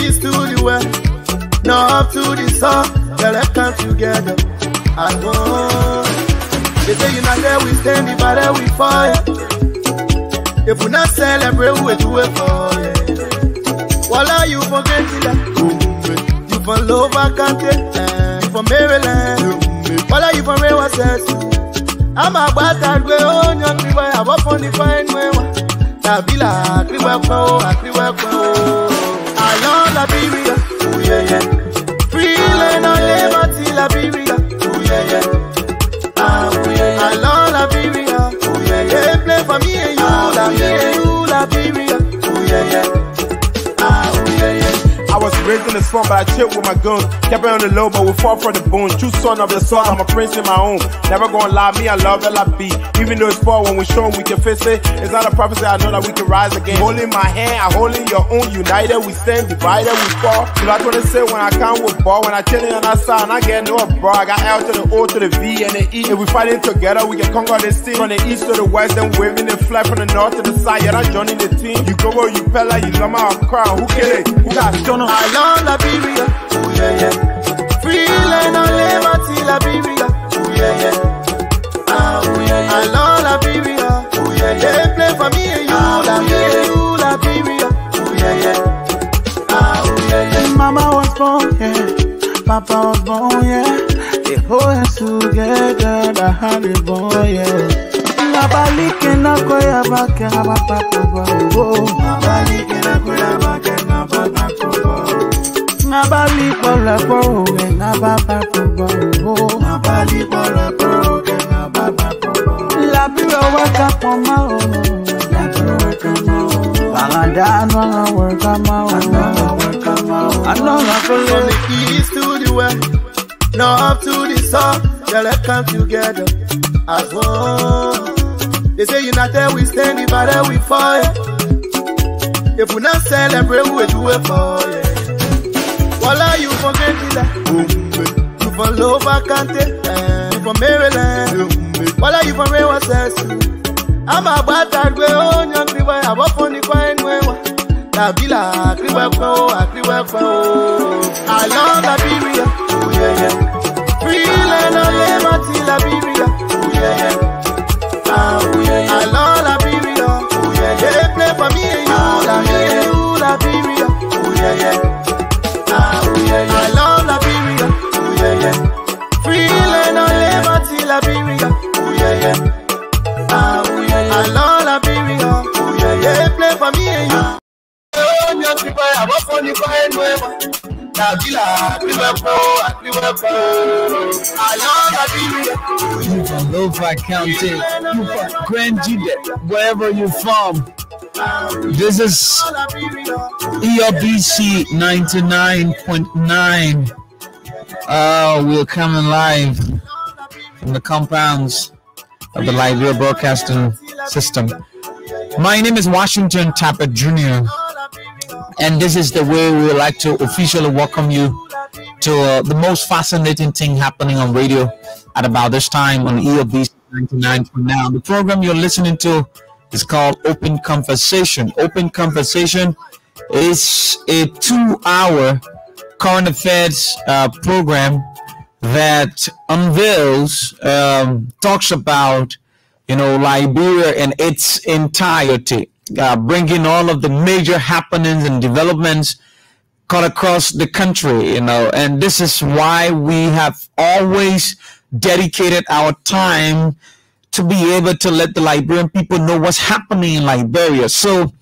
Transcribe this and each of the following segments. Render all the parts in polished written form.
east to the west, north to the south, yeah, let's come together as one. They say you not there, we stand, divided we fall. If we not celebrate, we do it for you. Voila, you forget it. You from Lova County, you from Maryland. Voila, you from Rewa Sessu. I'm a bad that way on your river. I walk on the fine way. Tabila, Kriwako. I love Liberia. Oh yeah, yeah. Free land on liberty, Liberia. Oh yeah, yeah. Oh yeah, yeah. I love Liberia. Oh yeah, yeah. They play for me and you, Liberia. Oh yeah, yeah. I was raised in the swamp, but I chilled with my guns. Kept it on the low, but we fought for the bones. True son of the soil, I'm a prince in my own. Never gonna lie, me, I love LIB. Even though it's far, when we show we can face it. It's not a prophecy, I know that we can rise again. Holding my hand, I holding your own. United, we stand, divided, we fall. So that's what they say when I come with ball. When I chill on that side, and I get no bro. I got L to the O to the V and the E. If we fighting together, we can conquer this team. From the east to the west, then waving the flag from the north to the side. Yeah, that's joining the team. You go where you pella, you love my crown. Who kill it? Who got shown up? I love Liberia, oh yeah, yeah. Free land on liberty, Liberia, oh yeah, yeah. Oh yeah, yeah. I love Liberia, oh yeah, yeah. They play for me and you, Liberia, oh yeah, yeah. Oh yeah, yeah. Mama was born, yeah. Papa was born, yeah. They hold us together, the honey boy, yeah. Nabali kena koya bake abapa kobo. Nabali kena koya bake abapa kobo. Nabali kola kobo, nabapa kobo. Nabali kola kobo, nabapa kobo. Labiro waka poma o, labiro waka ma o. Balanda anwa waka ma o, anwa waka ma o. Anwa From the east to the west, north to the south, yeah, let's come together as one. They say united we stand, divided we fall. If we not celebrate, we do it for you. Voila, you forget it. You from Lova County, you from Maryland. Voila, you from Rewa Sessu. I'm a bad that way on your river. I walk on the fine way. Tabila, Kriwako. I love Liberia. Oh yeah, yeah. Free land on liberty, Liberia. Oh yeah, yeah. Oh yeah, yeah. I love Liberia. Oh yeah, yeah. They play for me and you, Liberia. Oh yeah, yeah. Oh yeah, yeah. I love Liberia. Oh yeah, yeah. Free land on liberty, Liberia. Oh yeah, yeah. Oh yeah, yeah. I love Liberia. Oh yeah, yeah. They play for me and you. You from Lova County, you from Grand Jude, wherever you're from. This is ELBC 99.9. We're coming live from the compounds of the Liberia Broadcasting System. My name is Washington Tappert Jr. And this is the way we would like to officially welcome you to the most fascinating thing happening on radio at about this time on ELBC 99.9. The program you're listening to is called Open Conversation. Open Conversation is a 2-hour current affairs program that unveils, talks about, Liberia and its entirety. Bringing all of the major happenings and developments cut across the country, and this is why we have always dedicated our time to be able to let the Liberian people know what's happening in Liberia. So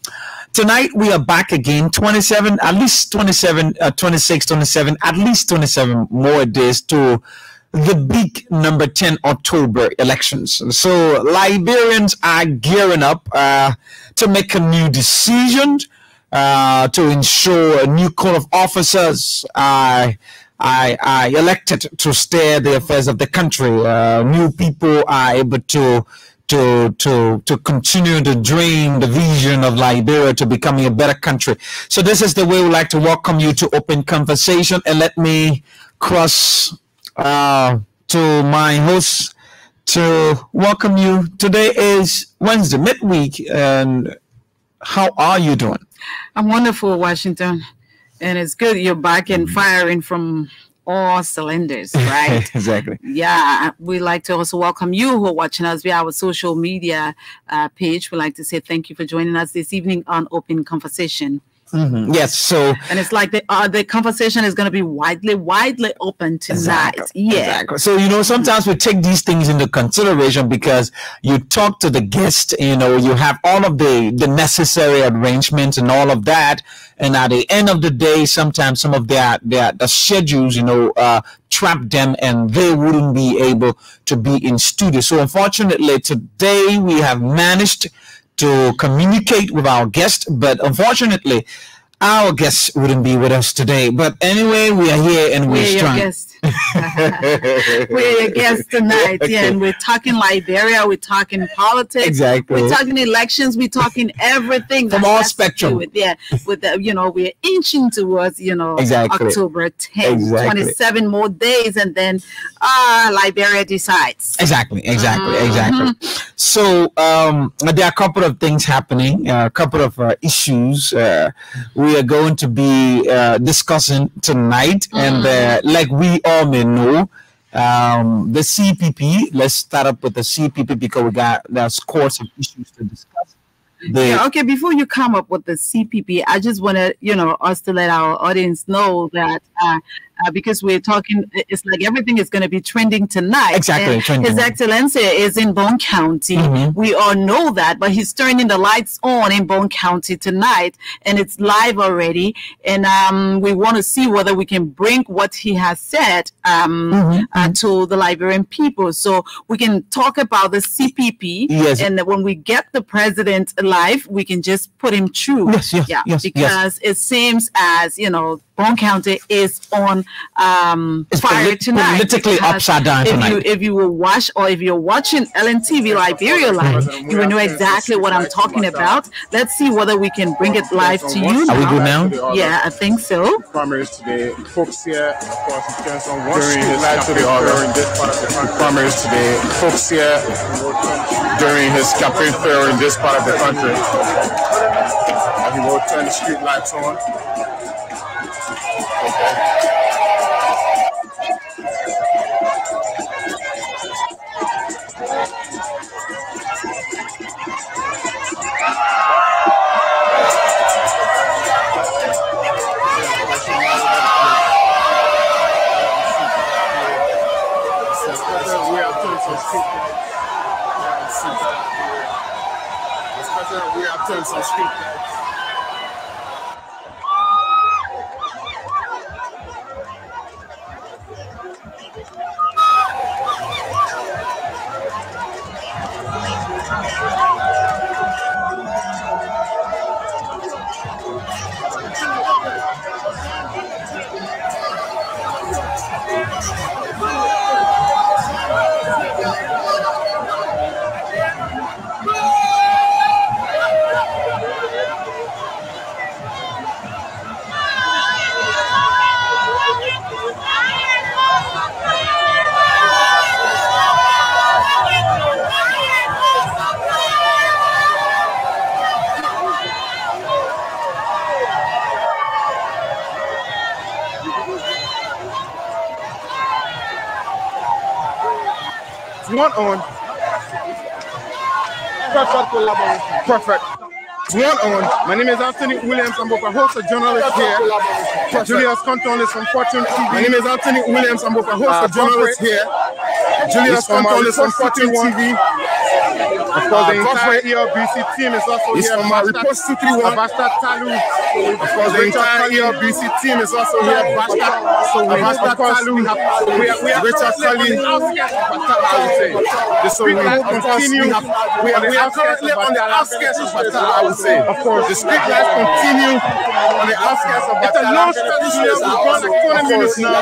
tonight we are back again, at least 27 more days to the big number 10 October elections. So Liberians are gearing up to make a new decision, to ensure a new corps of officers are elected to steer the affairs of the country. New people are able to continue to dream the vision of Liberia to becoming a better country. So this is the way we like to welcome you to Open Conversation, and let me cross to my host to welcome you. Today is Wednesday, midweek, and how are you doing? I'm wonderful, Washington. And it's good you're back and firing from all cylinders, right? Exactly. Yeah, we like to also welcome you who are watching us via our social media page. We'd like to say thank you for joining us this evening on Open Conversation. Yes, so and it's like the conversation is going to be widely open tonight. Exactly, yeah, exactly. So sometimes we take these things into consideration because you talk to the guest, you have all of the necessary arrangements and all of that, and at the end of the day, sometimes some of the schedules, trap them, and they wouldn't be able to be in studio. So unfortunately, today we have managed to communicate with our guest, but unfortunately our guest wouldn't be with us today. But anyway, we are here and we're strong. We're your guests tonight. Yeah, and we're talking Liberia, we're talking politics, exactly. We're talking elections, we're talking everything from all spectrum. With we're inching towards exactly. October 10th, 27 more days, and then Liberia decides. Exactly. So there are a couple of things happening, a couple of issues we are going to be discussing tonight, and like we all may know, the CPP. Let's start up with the CPP because there's scores of issues to discuss. Okay, before you come up with the CPP, I just want to, us to let our audience know that because we're talking, it's like everything is going to be trending tonight. Exactly. His Excellency is in Bone County. We all know that, but he's turning the lights on in Bone County tonight, and it's live already. And we want to see whether we can bring what he has said to the Liberian people. So we can talk about the CPP, yes. And when we get the president live, we can just put him through. Yes, because it seems as, Bone County is on fire tonight. Politically upside down tonight. If you will watch, or if you're watching LNTV Liberia live, you will know exactly what I'm talking about. Let's see whether we can bring it live to you now. Are we good now? Yeah, I think so. Primaries today, folks here, of course, it turns on one street light to the other in this part of the country. Primaries today, folks here during his campaign fair in this part of the country. And he will turn the street lights on. We have turned some street lights. One on. Perfect collaboration. Perfect. One on. My name is Anthony Williams. I'm both a host and journalist here. Julius Conton is from Fortune TV. My name is Anthony Williams. I'm both a host and journalist here. Julius Conton is from Fortune TV. Of course, the entire ELBC team is also here. From Report 231. Basta Talu. Of course, the entire ELBC team is also here. Basta Talu. We are Richard Cully. So we will continue. We are currently on the outskirts of Batala, I would say. Of course, the street lights continue on the outskirts of Batala. It's a long stretch here. We've gone like 20 minutes now.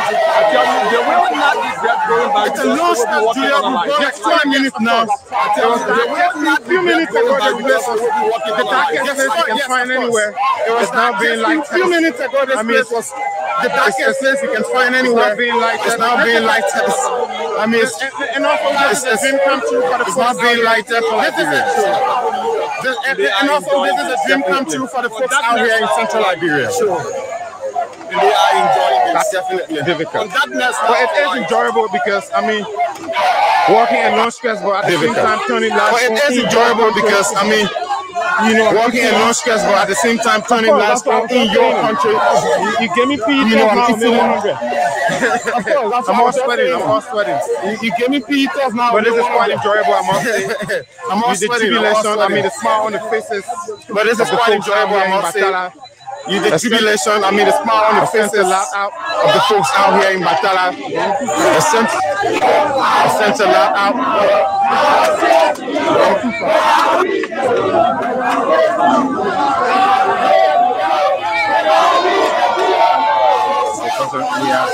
There will not be that going back. It's a long stretch here. We've gone like 20 minutes now. A few minutes ago, the darkest place you can find anywhere. It was now being lighted. A few minutes ago, this place was the darkest place you can find anywhere. It's now being lighted. I mean, and also this is a dream come true for the folks. It's not being lighted for Liberia. And also this is a dream come true for the folks out here in Central Liberia. and they are enjoying That's themselves. definitely difficult. On that next But it is enjoyable because, I mean, working in long stretch, but at the same time turning lights on. But it is enjoyable because, I mean, you know, working in long stretch, but at the same time turning lights on in your country. You give me PE You know, now, I'm eating. I'm all sweating. I'm all sweating. You give me PE test now. But this is quite enjoyable, I must say. I'm all With the sweating. tribulation, I mean, the smile on the faces. But this is quite enjoyable, I must say. You the tribulation, I mean, the smile on the faces of the folks out here in Batala. I sent a lot out. The president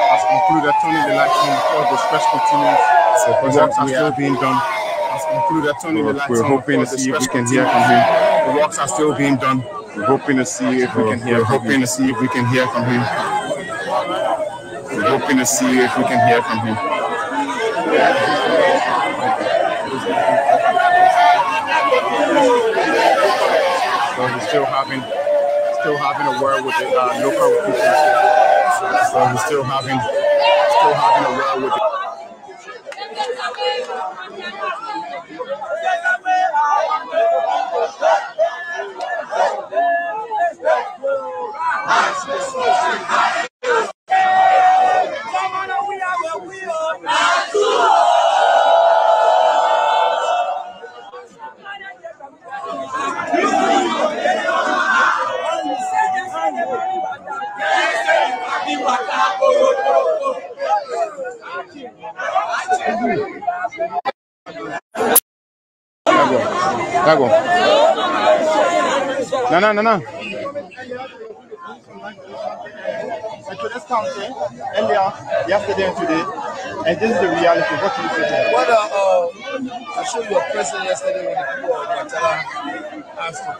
has concluded turning the lights on before the stretch continues. The works are still being done. Has concluded turning the lights on. We're hoping to see if we can hear from him. The works are still being done. We're hoping to see if we can hear. We're hoping to see if we can hear from him. We're hoping to see if we can hear from him. So we're still having a word with the local people. So we're still having a word with the No. To this country earlier, yesterday and today, and this is the reality. What do you say? Well, I showed you a president yesterday when the people of Batala asked for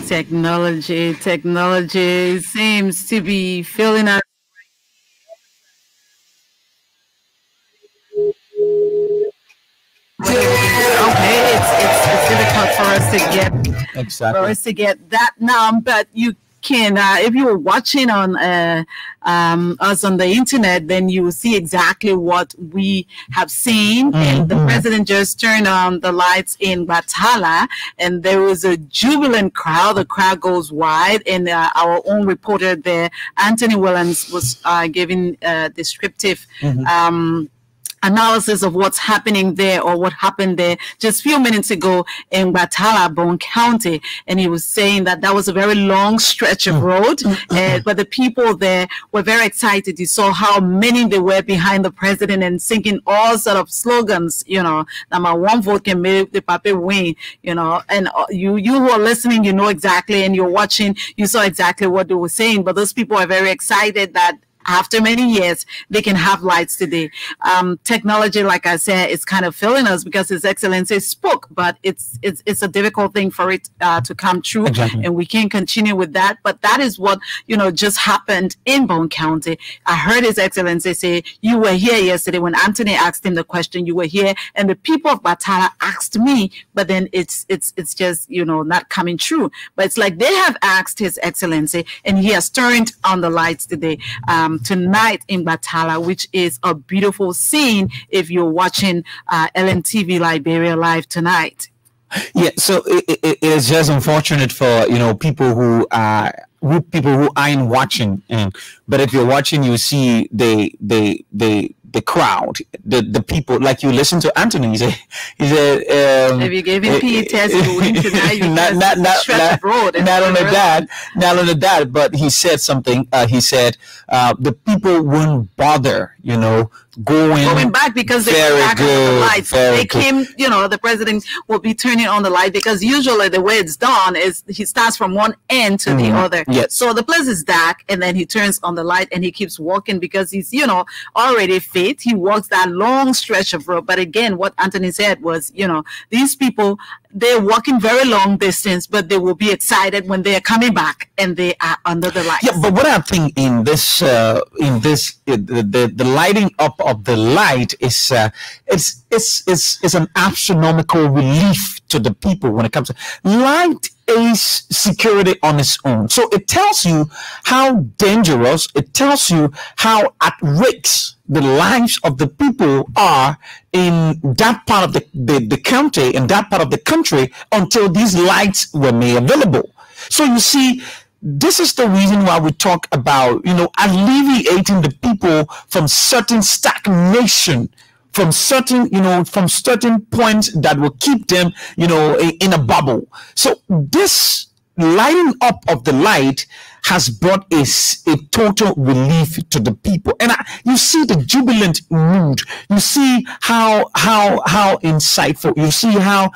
Technology seems to be filling us. Okay, it's difficult for us to get that now, but you can if you were watching on us on the internet, then you will see exactly what we have seen. And the president just turned on the lights in Batala, and there was a jubilant crowd. The crowd goes wide, and our own reporter there, Anthony Williams, was giving descriptive analysis of what's happening there, or what happened there just a few minutes ago in Batala, Bone County. And he was saying that that was a very long stretch of road, but the people there were very excited. You saw how many they were behind the president and singing all sort of slogans, you know, that my one vote can make the papi win, you know. And you who are listening, you know exactly, and you're watching, you saw exactly what they were saying. But those people are very excited that after many years, they can have lights today. Technology, like I said, is kind of failing us because His Excellency spoke, but it's a difficult thing for it to come true, and we can't continue with that. But that is what, you know, just happened in Bone County. I heard His Excellency say, you were here yesterday when Anthony asked him the question, you were here, and the people of Batala asked me, but then it's just, you know, not coming true. But it's like they have asked His Excellency, and he has turned on the lights today. Tonight in Batala, which is a beautiful scene if you're watching LNTV Liberia Live tonight. Yeah, so it is just unfortunate for, you know, people who aren't watching, but if you're watching, you see the crowd, the people. Like you listen to Anthony, he said if you gave him PE test, you win tonight. You not only that, but he said something. He said the people won't bother, you know, going back because they were back on the lights. They came, you know, the president will be turning on the light because usually the way it's done is he starts from one end to the other. Yes. So the place is dark, and then he turns on the light and he keeps walking because he's, you know, already faith. He walks that long stretch of road. But again, what Anthony said was, these people, they're walking very long distance, but they will be excited when they are coming back and they are under the lights. Yeah, but what I think the lighting up of the light is it's an astronomical relief to the people when it comes to light. Is security on its own. So it tells you how dangerous, it tells you how at risk the lives of the people are in that part of the county, in that part of the country, until these lights were made available. So you see, this is the reason why we talk about, alleviating the people from certain stagnation, from certain points that will keep them, in a bubble. So this lighting up of the light has brought a total relief to the people, and you see the jubilant mood. You see how insightful. You see how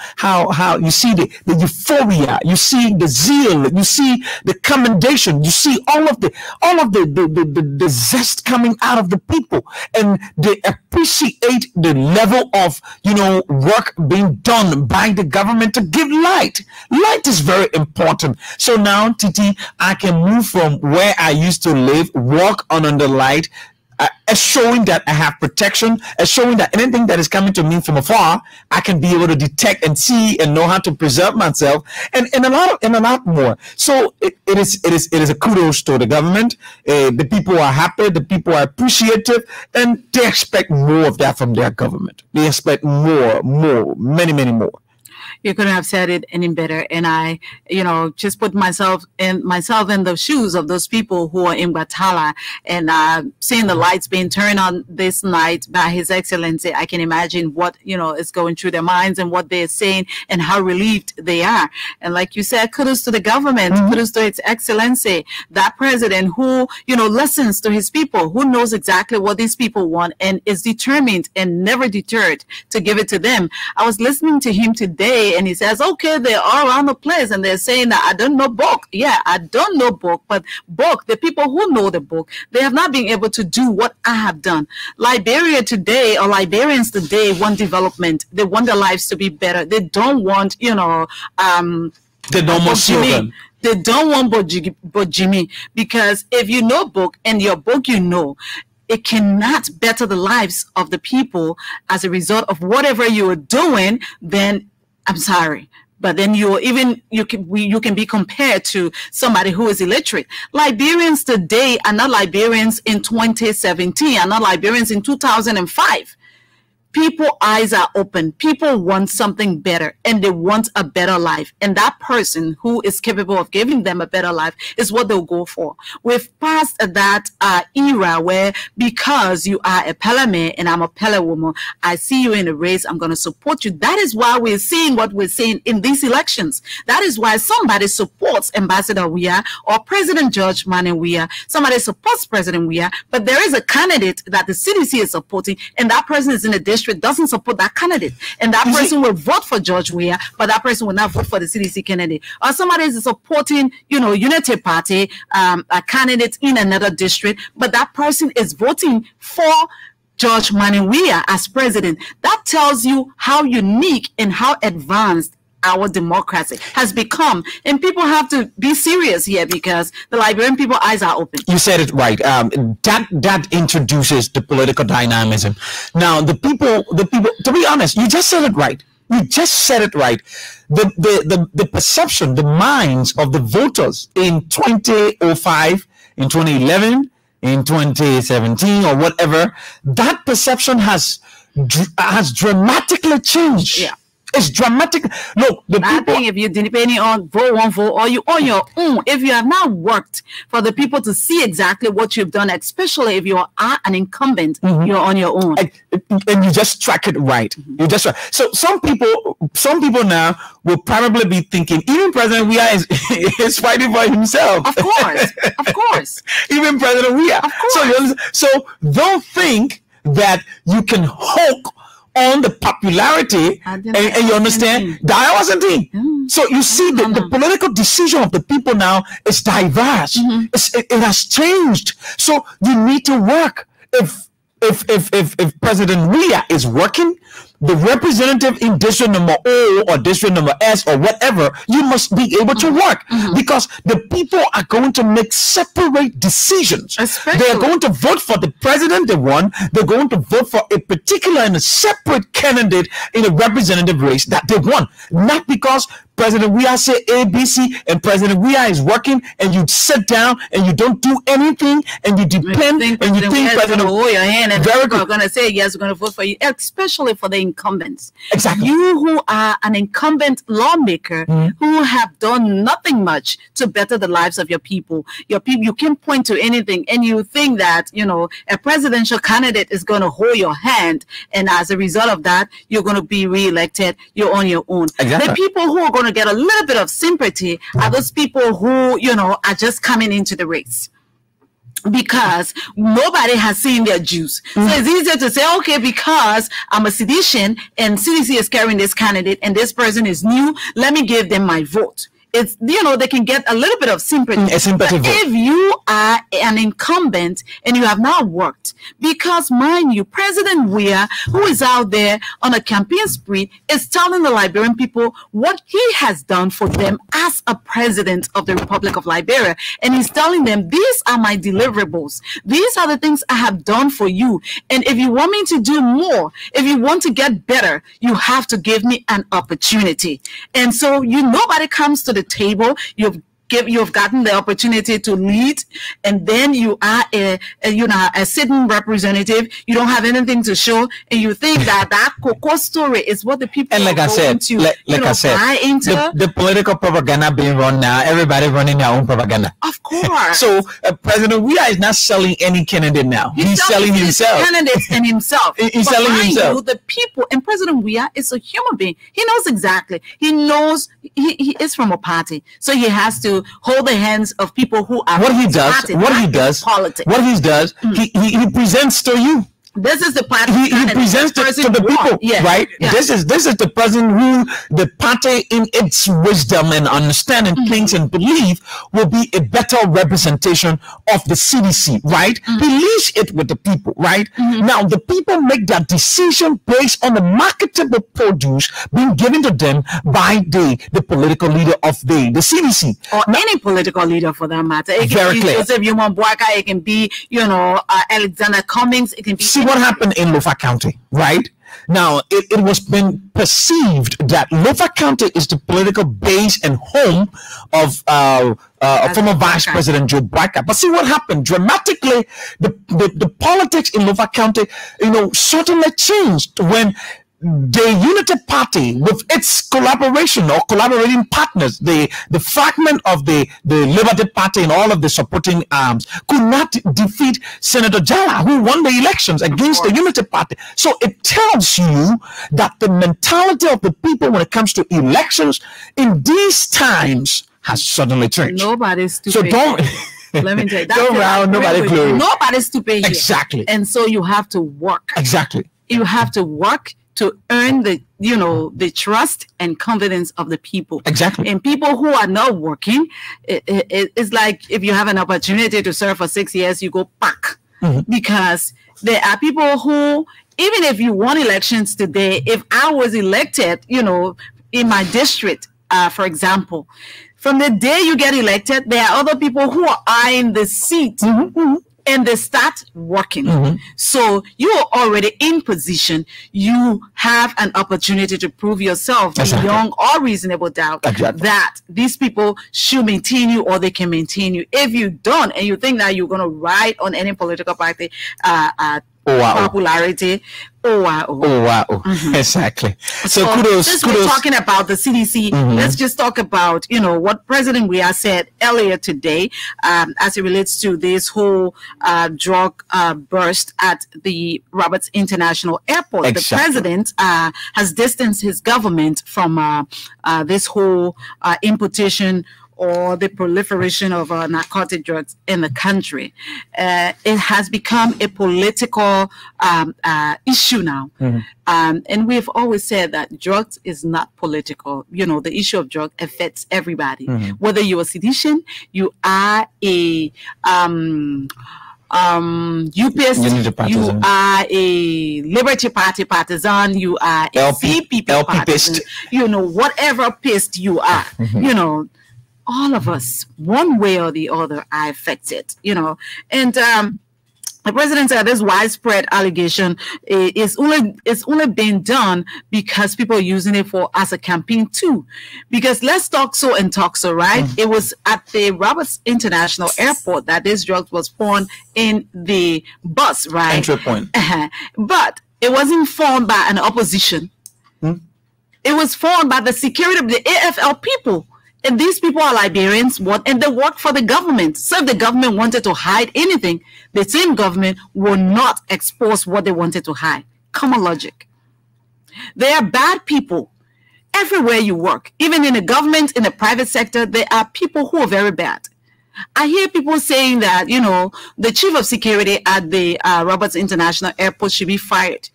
you see the euphoria. You see the zeal. You see the commendation. You see all of the zest coming out of the people, and they appreciate the level of work being done by the government to give light. Light is very important. So now, Titi, I can move from where I used to live, walk under the light, showing that I have protection, showing that anything that is coming to me from afar, I can be able to detect and see and know how to preserve myself, and a lot more. So it is a kudos to the government. The people are happy, the people are appreciative, and they expect more of that from their government. They expect more, many more. You couldn't have said it any better. And I, just put myself in the shoes of those people who are in Batala, and seeing the lights being turned on this night by His Excellency. I can imagine what, is going through their minds and what they're saying and how relieved they are. And like you said, kudos to the government, kudos to His Excellency, that president who, listens to his people, who knows exactly what these people want and is determined and never deterred to give it to them. I was listening to him today, and he says, okay, they're all around the place and they're saying that I don't know book. Yeah, I don't know book, but book, the people who know the book, they have not been able to do what I have done. Liberia today, or Liberians today, want development. They want their lives to be better. They don't want, they don't want children. They don't want but Jimmy, because if you know book and your book, it cannot better the lives of the people as a result of whatever you are doing, then I'm sorry, but then you can be compared to somebody who is illiterate. Liberians today are not Liberians in 2017, are not Liberians in 2005. People's eyes are open. People want something better, and they want a better life. And that person who is capable of giving them a better life is what they'll go for. We've passed that era where, because you are a Pele man and I'm a Pele woman, I see you in a race, I'm going to support you. That is why we're seeing what we're seeing in these elections. That is why somebody supports Ambassador Weah or President George Manneh Weah. Somebody supports President Weah, but there is a candidate that the CDC is supporting, and that person is in a district doesn't support that candidate, and that person will vote for George Weah, but that person will not vote for the CDC candidate. Or somebody is supporting, Unity Party, a candidate in another district, but that person is voting for George Manneh Weah as president. That tells you how unique and how advanced our democracy has become, and people have to be serious here, because the Liberian people eyes are open. You said it right. That introduces the political dynamism. Now, the people. To be honest, you just said it right. You just said it right. The perception, the minds of the voters in 2005, in 2011, in 2017, or whatever, that perception has dramatically changed. Yeah. It's dramatic. Look, the people. If you're depending on vote one vote, or you on your own, if you have not worked for the people to see exactly what you've done, especially if you are an incumbent, you're on your own, and you just track it right. You just track. So some people now will probably be thinking, even President Weah is fighting for himself. Of course. Even President Weah. Of course. So don't think that you can hook on the popularity, and you understand that I wasn't in. So you see the political decision of the people now is diverse. It has changed. So you need to work. If if President Weah is working, the representative in district number O or district number S or whatever, you must be able to work, because the people are going to make separate decisions. They are going to vote for the president they want. They're going to vote for a particular and a separate candidate in a representative race that they want, not because President Weah say ABC and President Weah is working, and you sit down and you don't do anything and you depend and you think President hold your hand and people are going to say yes, we're going to vote for you, especially for the incumbents. Exactly. You who are an incumbent lawmaker who have done nothing much to better the lives of your people. You can point to anything and you think that, you know, a presidential candidate is going to hold your hand, and as a result of that, you're going to be re-elected. You're on your own. Exactly. The people who are going to get a little bit of sympathy are those people who, you know, are just coming into the race, because nobody has seen their juice. So it's easier to say, okay, because I'm a seditious and CDC is carrying this candidate and this person is new, let me give them my vote. It's, you know, they can get a little bit of sympathy. A sympathy vote. If you are an incumbent and you have not worked, because mind you, President Weah, who is out there on a campaign spree, is telling the Liberian people what he has done for them as a president of the Republic of Liberia. And he's telling them, these are my deliverables. These are the things I have done for you. And if you want me to do more, if you want to get better, you have to give me an opportunity. And so nobody comes to the table. You've gotten the opportunity to lead, and then you are a sitting representative. You don't have anything to show, and you think that cocoa story is what the people and like are I said, to buy into. The political propaganda being run now, everybody running their own propaganda. Of course. So President Weah is not selling any candidate now. He's selling himself. Candidates and himself. He's selling himself. The people, and President Weah is a human being. He knows exactly. He knows he is from a party, so he has to hold the hands of people who are what he does politics. What he does, he presents to you. This is the party. He presents to the people, right? Yeah. This is the person who the party, in its wisdom and understanding, thinks and believe will be a better representation of the CDC, right? He leaves it with the people, right? Now the people make that decision based on the marketable produce being given to them by the political leader of the CDC, or any political leader for that matter. It Very can be clear. Joseph Yumon-Boaka, it can be Alexander Cummings, it can be. See what happened in Lofa County, right? Now, it was been perceived that Lofa County is the political base and home of former Vice President Joe Boyka. But see what happened? Dramatically, the politics in Lofa County, certainly changed when the Unity Party, with its collaboration or collaborating partners, the fragment of the Liberty Party and all of the supporting arms, could not defeat Senator Jala, who won the elections against the Unity Party. So it tells you that the mentality of the people when it comes to elections in these times has suddenly changed. Nobody's stupid. So don't. Let me tell you, don't round nobody glory. Nobody's stupid here. Exactly. And so you have to work. Exactly. You have to work to earn the trust and confidence of the people. Exactly. And people who are not working, it's like if you have an opportunity to serve for 6 years, you go back. Because there are people who, even if you won elections today, if I was elected, in my district, for example, from the day you get elected, there are other people who are eyeing the seat. And they start working. So you are already in position. You have an opportunity to prove yourself beyond all reasonable doubt that these people should maintain you or they can maintain you. If you don't, and you think that you're going to ride on any political party popularity, exactly. So kudos. Since we're talking about the CDC, let's just talk about what President Weah said earlier today, as it relates to this whole drug burst at the Roberts International Airport. The president has distanced his government from this whole importation or the proliferation of narcotic drugs in the country. It has become a political issue now. And we've always said that drugs is not political. The issue of drug affects everybody. Whether you're a seditious, you are a UPist, you are a Liberty Party partisan, you are a CPP partisan, you know, whatever pissed you are, you know, all of us, one way or the other, are affected, you know. And the president said this widespread allegation is only being done because people are using it as a campaign too. Because let's talk so and talk so, right? It was at the Roberts International Airport that this drug was found in the bus, right? Entry point. But it wasn't found by an opposition. It was found by the security of the AFL people. And these people are Liberians, and they work for the government. So if the government wanted to hide anything, the same government will not expose what they wanted to hide. Common logic. There are bad people everywhere you work. Even in the government, in the private sector, there are people who are very bad. I hear people saying that, you know, the chief of security at the Roberts International Airport should be fired.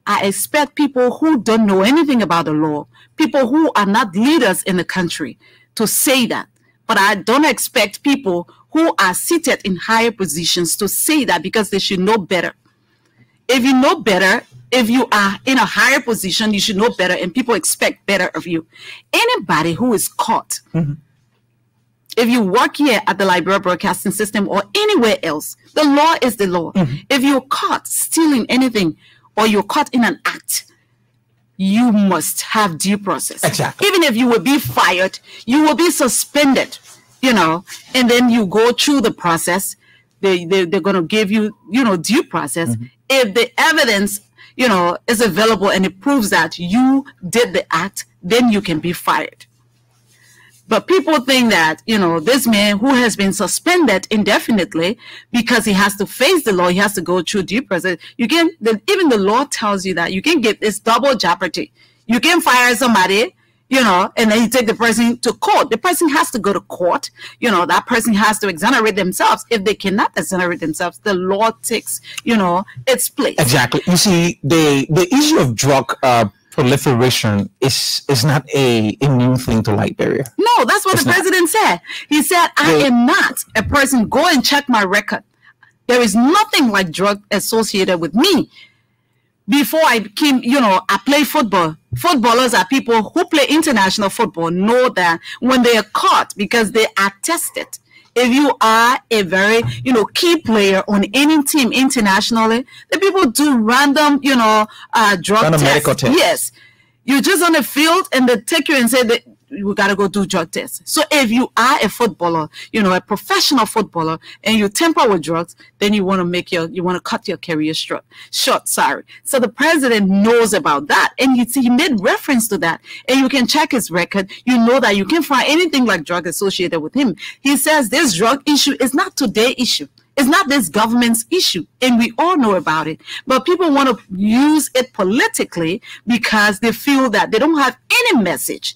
I expect people who don't know anything about the law, people who are not leaders in the country, to say that. But I don't expect people who are seated in higher positions to say that, because they should know better. If you know better, if you are in a higher position, you should know better, and people expect better of you. Anybody who is caught, if you work here at the Liberia Broadcasting System or anywhere else, the law is the law. If you're caught stealing anything, or you're caught in an act, you must have due process. Exactly. Even if you will be fired, you will be suspended, you know, and then you go through the process. They're going to give you, you know, due process. If the evidence, you know, is available and it proves that you did the act, then you can be fired. But people think that, you know, this man who has been suspended indefinitely because he has to face the law, he has to go through due process. You can, even the law tells you that you can get this double jeopardy. You can fire somebody, you know, and then you take the person to court. The person has to go to court. You know, that person has to exonerate themselves. If they cannot exonerate themselves, the law takes, you know, its place. Exactly. You see, the issue of drug proliferation is not a new thing to Liberia. No, that's what the president said. He said, I am not a person. Go and check my record. There is nothing like drug associated with me. Before I became, you know, I play football. Footballers are people who play international football, know that when they are caught, because they are tested. If you are a very, you know, key player on any team internationally, the people do random, you know, drug tests. Medical tests. Yes. You're just on the field and they take you and say that we got to go do drug tests. So if you are a footballer, you know, a professional footballer, and you tamper with drugs, then you want to cut your career short. Sorry. So the president knows about that, and he made reference to that, and you can check his record. You know that you can't find anything like drug associated with him. He says this drug issue is not today's issue. It's not this government's issue, and we all know about it. But people want to use it politically because they feel that they don't have any message.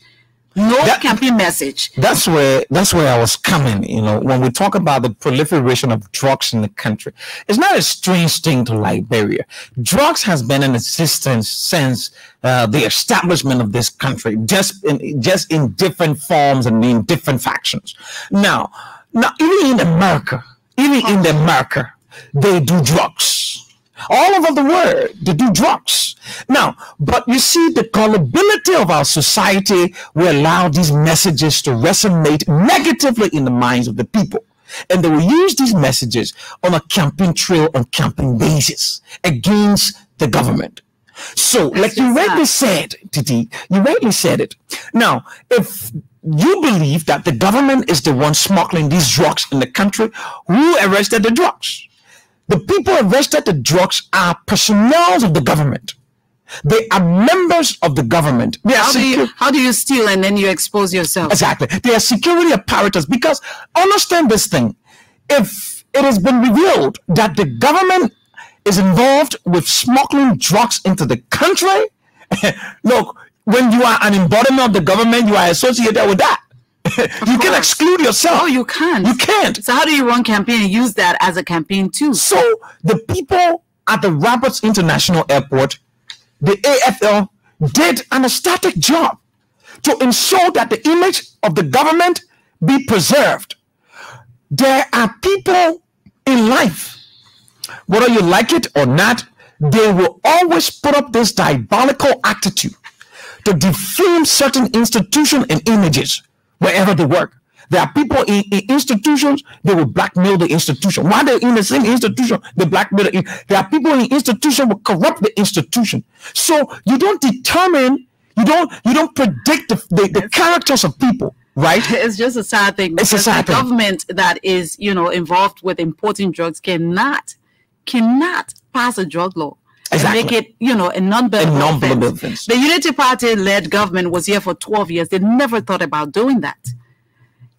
No campaign message. That's where I was coming. You know, when we talk about the proliferation of drugs in the country, it's not a strange thing to Liberia. Drugs has been in existence since the establishment of this country, just in different forms and in different factions. Now even in America, they do drugs. All over the world, they do drugs. Now, but you see, the gullibility of our society will allow these messages to resonate negatively in the minds of the people. And they will use these messages on a campaign trail, on campaign basis against the government. So, like you rightly said, Titi, you rightly said it. Now, if you believe that the government is the one smuggling these drugs in the country, who arrested the drugs? The people arrested the drugs are personnel of the government. They are members of the government. How do you steal and then you expose yourself? Exactly. They are security apparatus. Because understand this thing. If it has been revealed that the government is involved with smuggling drugs into the country, look, when you are an embodiment of the government, you are associated with that. You can exclude yourself. Oh, you can't. You can't. So how do you run campaign and use that as a campaign too? So the people at the Roberts International Airport, the AFL, did an ecstatic job to ensure that the image of the government be preserved. There are people in life whether you like it or not, they will always put up this diabolical attitude to defame certain institutions and images wherever they work. There are people in institutions, they will blackmail the institution. While they're in the same institution, they blackmail there are people in institutions who will corrupt the institution. So you don't determine, you don't predict the characters of people, right? It's just a sad thing. It's a sad thing. Government that is, involved with importing drugs cannot pass a drug law. Exactly. And make it, a non-billable offense. The Unity Party-led government was here for 12 years. They never thought about doing that.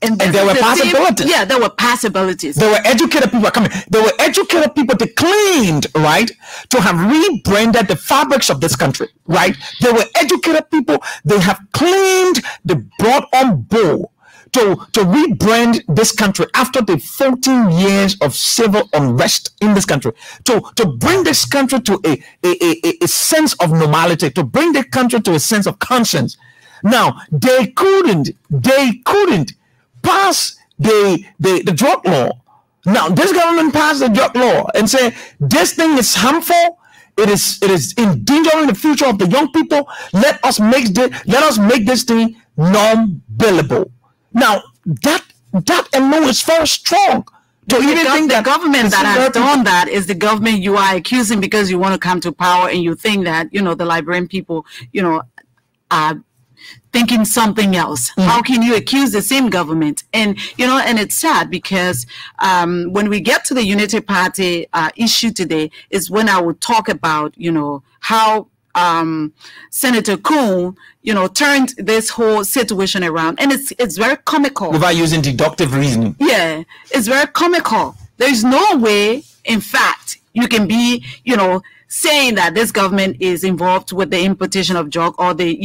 And there were possibilities. Yeah, there were possibilities. There were educated people coming. There were educated people that claimed, right, to have rebranded the fabrics of this country, right? There were educated people. They have claimed they brought on board to rebrand this country after the 14 years of civil unrest in this country, to bring this country to a sense of normality, to bring the country to a sense of conscience. Now, they couldn't pass the drug law. Now, this government passed the drug law and say this thing is harmful. It is endangering the future of the young people. Let us make this thing non-billable. Now, that alone is very strong. So the government that has done that is the government you are accusing because you want to come to power and you think that, the Liberian people, are thinking something else. How can you accuse the same government? And and it's sad because when we get to the Unity Party issue today is when I will talk about how Senator Kuhn turned this whole situation around, and it's very comical without using deductive reasoning. Yeah, it's very comical. There's no way, in fact, you can be saying that this government is involved with the importation of drug, or the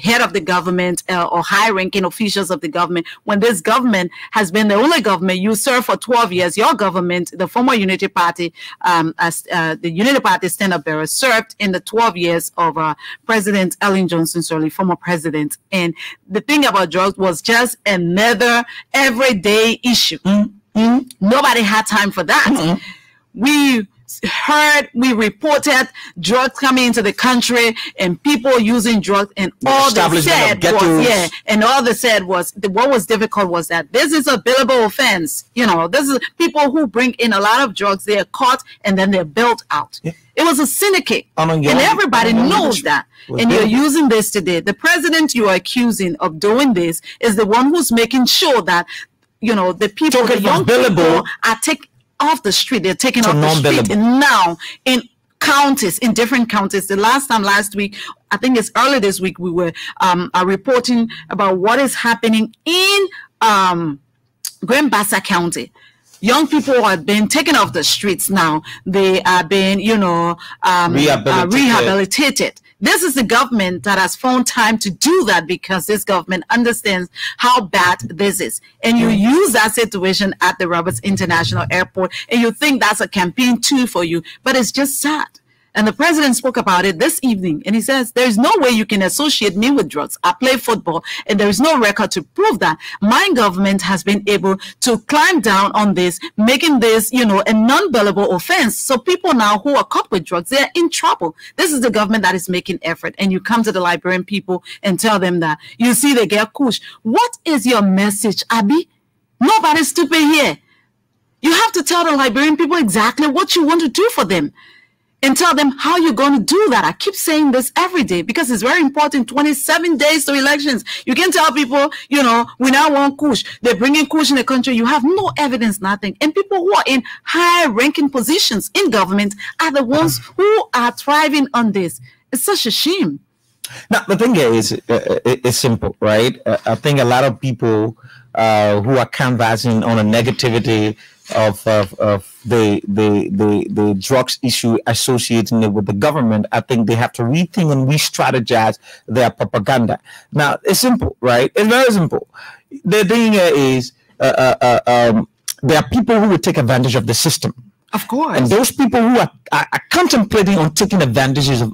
head of the government or high-ranking officials of the government, when this government has been the only government you served for 12 years. Your government, the former Unity Party, the Unity Party stand-up bearer, served in the 12 years of President Ellen Johnson Sirleaf, former president. And the thing about drugs was just another everyday issue. Nobody had time for that. We reported drugs coming into the country and people using drugs, and all they said was what was difficult was that this is a billable offense. This is people who bring in a lot of drugs, they are caught and then they're billed out. Yeah. It was a syndicate, and everybody knows that. And you're using this today. The president you are accusing of doing this is the one who's making sure that the people, the young people, are taken off the street. They're taken off the street. And now in different counties, last week, I think it's early this week, we were reporting about what is happening in Grand Bassa County. Young people are being taken off the streets now. They are being, rehabilitated. This is the government that has found time to do that because this government understands how bad this is. And you use that situation at the Roberts International Airport and you think that's a campaign tool for you, but it's just sad. And the president spoke about it this evening, and he says, there's no way you can associate me with drugs. I play football, and there's no record to prove that. My government has been able to climb down on this, making this, a non-billable offense. So people now who are caught with drugs, they're in trouble. This is the government that is making effort. And you come to the Liberian people and tell them that, you see, they get kush. What is your message, Abby? Nobody's stupid here. You have to tell the Liberian people exactly what you want to do for them. And tell them how you're going to do that. I keep saying this every day because it's very important. 27 days to elections. You can tell people, we now want kush. They're bringing kush in the country. You have no evidence, nothing. And people who are in high-ranking positions in government are the ones who are thriving on this. It's such a shame. Now, the thing is, it's simple, right? I think a lot of people who are canvassing on a negativity of the drugs issue associating it with the government, I think they have to rethink and re-strategize their propaganda. Now, it's simple, right? It's very simple. The thing is, there are people who will take advantage of the system. Of course. And those people who are contemplating on taking advantage of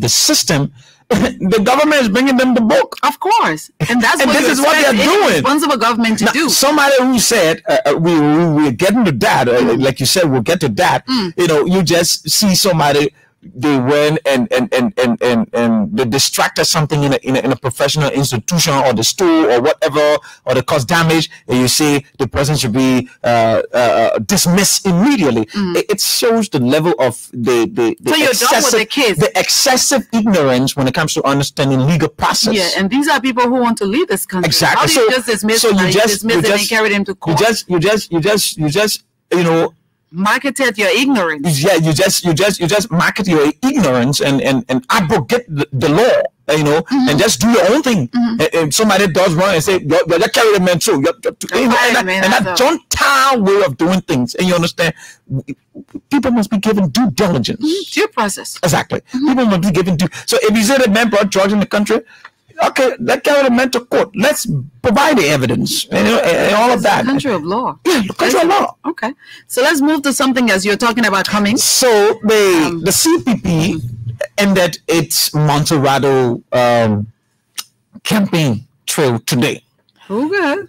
the system, the government is bringing them the book. Of course. And that's and what this is what they're doing. Responsible government to do. Somebody who said, we're getting to that, like you said, we'll get to that. You know, you just see somebody, they went and they distracted something in a professional institution or the store or whatever, or they cause damage, and you say the person should be dismissed immediately. It shows the level of the excessive ignorance when it comes to understanding legal process. Yeah, and these are people who want to lead this country. Exactly. How do you just dismiss them and carry them to court? You just you know, marketed your ignorance. Yeah, you just market your ignorance and abrogate the law, you know, and just do your own thing. And somebody does wrong and say, you're just carrying the man through. And that John way of doing things. And you understand, people must be given due diligence. Due process. Exactly. People must be given due. So if you say the man brought drugs in the country, okay, let's carry the man to court. Let's provide the evidence and all of that. Country of law. Yeah, the country of law. Okay. So let's move to something as you're talking about coming. So the CPP ended its Montserrado campaign trail today. Okay.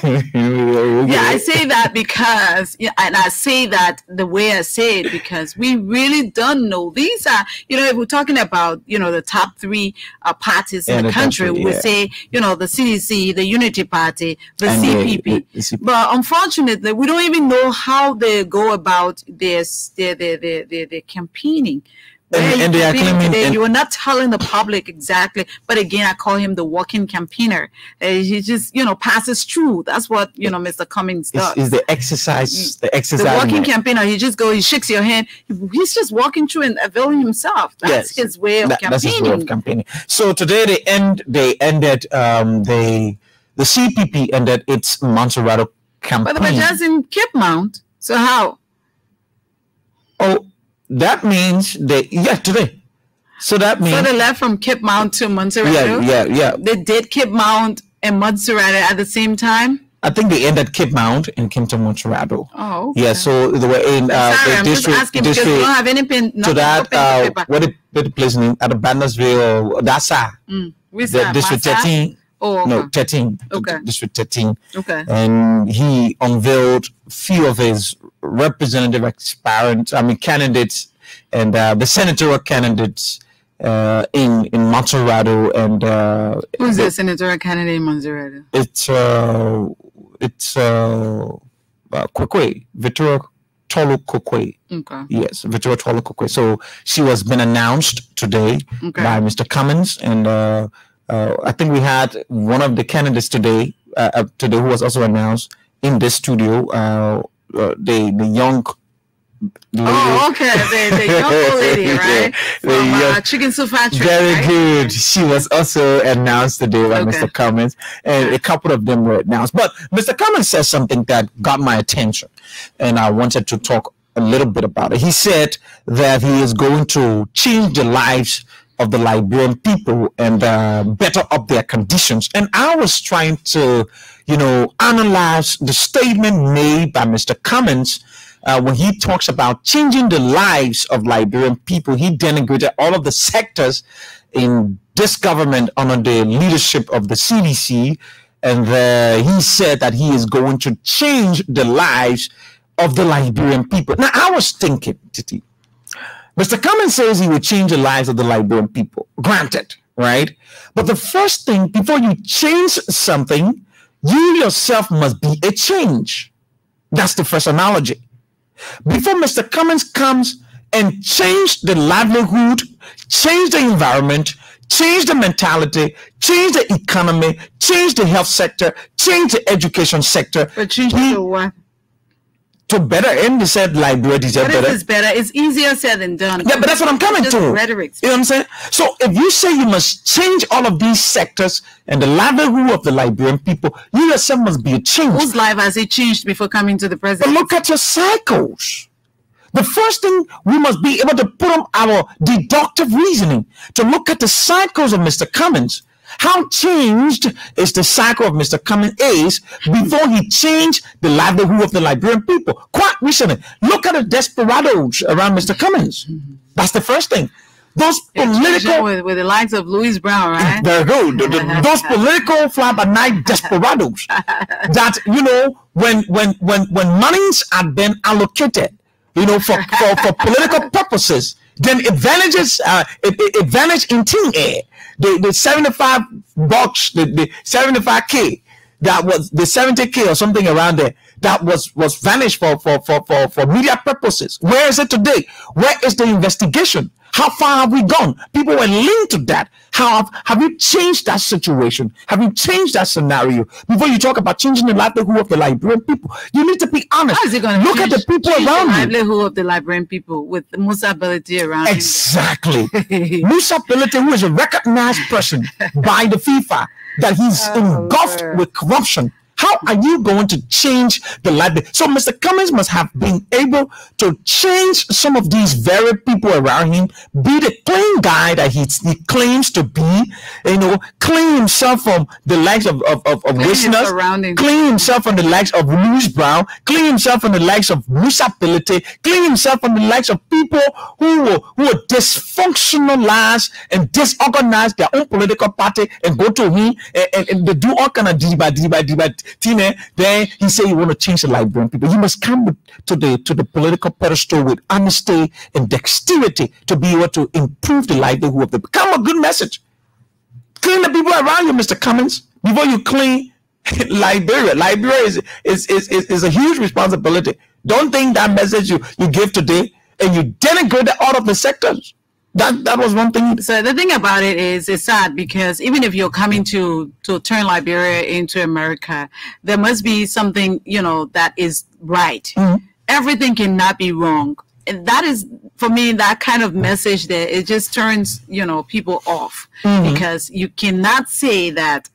Yeah, I say that because, and I say that the way I say it because we really don't know. These are, you know, if we're talking about, you know, the top three parties in the country, we say, you know, the CDC, the Unity Party, the CPP. But unfortunately, we don't even know how they go about their campaigning. And they are claiming you are not telling the public exactly, but again, I call him the walking campaigner. He just, you know, passes through. That's what, you know, Mr. Cummings does. Is the exercise, the walking campaigner. He just goes, he shakes your hand. He's just walking through and availing himself. That's his way of campaigning. That's his way of campaigning. So today they ended the CPP ended its Montserrado campaign. But just in Cape Mount. So how? Oh. That means today. So that means they left from Cape Mount to Montserrado. Yeah. They did Cape Mount and Montserrado at the same time. I think they ended Cape Mount and came to Montserrado. Oh, okay. Yeah. So they were in I'm just asking because we don't have any pin. To that, what the place name at the Bandersville, Dasa. District 13. Oh, okay. No, 13. Okay. District 13. Okay. And he unveiled few of his representative candidates and the senatorial candidates in Montserrado. And who's the senatorial candidate in Montserrado? It's Kwekwe, Victoria Tolu Kwekwe. Okay. Yes, Victoria Tolu Kwekwe. So she was been announced today by Mr. Cummings, and I think we had one of the candidates today who was also announced in this studio. The young lady. Oh, okay. The young old lady, right? From Chicken Soup Factory. Very good. She was also announced today by Mr. Cummings, and a couple of them were announced. But Mr. Cummings said something that got my attention, and I wanted to talk a little bit about it. He said that he is going to change the lives of the Liberian people and better up their conditions. And I was trying to, analyze the statement made by Mr. Cummings when he talks about changing the lives of Liberian people. He denigrated all of the sectors in this government under the leadership of the CDC. And he said that he is going to change the lives of the Liberian people. Now, I was thinking, Titi, Mr. Cummings says he will change the lives of the Liberian people. Granted, right? But the first thing, before you change something, you yourself must be a change. That's the first analogy. Before Mr. Cummings comes and change the livelihood, change the environment, change the mentality, change the economy, change the health sector, change the education sector. But change to what? To better, and they said Liberia deserves better. It's better. It's easier said than done. Yeah, but that's what I'm coming to. Rhetoric. You know what I'm saying? So if you say you must change all of these sectors and the livelihood of the Liberian people, you yourself must be a change. Whose life has it changed before coming to the president? But look at your cycles. The first thing, we must be able to put on our deductive reasoning to look at the cycles of Mr. Cummings How changed is the cycle of Mr. Cummings is before he changed the livelihood of the Liberian people? Quite recently, look at the desperados around Mr. Cummings. That's the first thing. Those political with the likes of Louis Brown, right? Very good. Those political fly-by-night desperados that, you know, when monies are then allocated, you know, for political purposes, then it vanishes. It vanishes in thin air. The $75, the 75K, that was the 70K or something around there, that was vanished for media purposes. Where is it today? Where is the investigation? How far have we gone? People were linked to that. How have you changed that situation? Have you changed that scenario? Before you talk about changing the livelihood of the Liberian people, you need to be honest. How is it going to look at the people around you? Livelihood of the Liberian people with Musa Ability around exactly. Musa Ability, who is a recognized person by the FIFA, that he's engulfed with corruption. How are you going to change the livelihood? So Mr. Cummings must have been able to change some of these very people around him, be the clean guy that he claims to be, you know, clean himself from the likes of listeners, clean himself from the likes of Louis Brown, clean himself from the likes of Musa Ability, clean himself from the likes of people who are dysfunctionalized and disorganized their own political party and go to him and they do all kind of diba. Then he said you want to change the Liberian people. You must come to the political pedestal with honesty and dexterity to be able to improve the livelihood of the people. Come a good message. Clean the people around you, Mr. Cummings, before you clean Liberia. Liberia is a huge responsibility. Don't think that message you give today and you denigrate all of the sectors. That was one thing. So the thing about it is, it's sad because even if you're coming to turn Liberia into America, there must be something, you know, that is right. Everything cannot be wrong. And that is, for me, that kind of message that it just turns, you know, people off because you cannot say that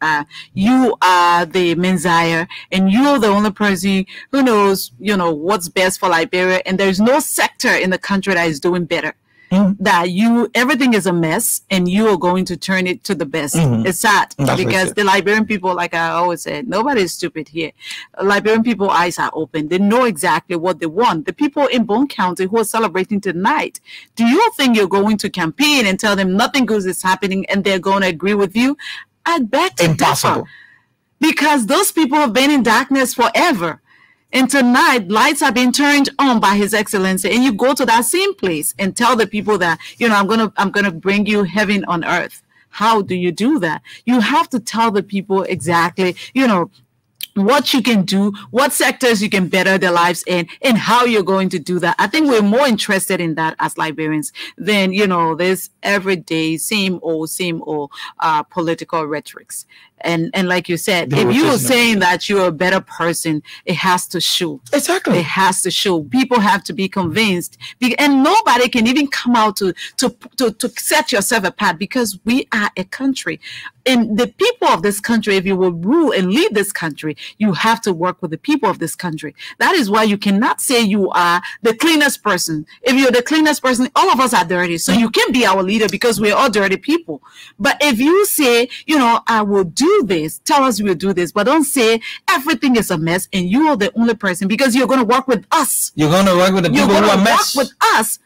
you are the Messiah and you're the only person who knows, you know, what's best for Liberia. And there's no sector in the country that is doing better. That everything is a mess and you are going to turn it to the best. It's sad because the Liberian people, like I always said, nobody is stupid here. Liberian people eyes are open. They know exactly what they want. The people in Bone County who are celebrating tonight, do you think you're going to campaign and tell them nothing good is happening and they're going to agree with you? I beg to differ. Because those people have been in darkness forever. And tonight, lights are being turned on by His Excellency, and you go to that same place and tell the people that, you know, I'm gonna bring you heaven on earth. How do you do that? You have to tell the people exactly, you know, what you can do, what sectors you can better their lives in, and how you're going to do that. I think we're more interested in that as Liberians than, you know, this everyday same old political rhetorics. And like you said, if you are saying that you're a better person, it has to show. Exactly. It has to show. People have to be convinced. And nobody can even come out to set yourself apart because we are a country. And the people of this country, if you will rule and lead this country, you have to work with the people of this country. That is why you cannot say you are the cleanest person. If you're the cleanest person, all of us are dirty. So you can be our leader because we're all dirty people. But if you say, you know, I will do this, tell us you will do this, but don't say everything is a mess and you are the only person because you're going to work with us. You're going to work with the people who are a mess. Work with us.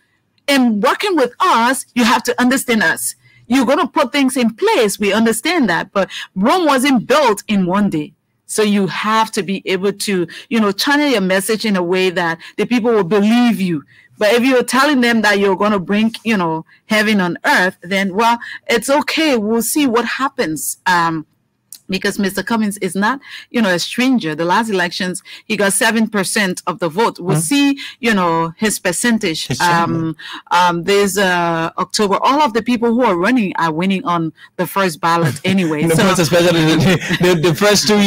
And working with us, you have to understand us. You're going to put things in place. We understand that. But Rome wasn't built in one day. So you have to be able to, you know, channel your message in a way that the people will believe you. But if you're telling them that you're going to bring, you know, heaven on earth, then, well, it's okay. We'll see what happens. Because Mr. Cummings is not, you know, a stranger. The last elections, he got 7% of the vote. We'll see, you know, his percentage. There's October. All of the people who are running are winning on the first ballot anyway. Especially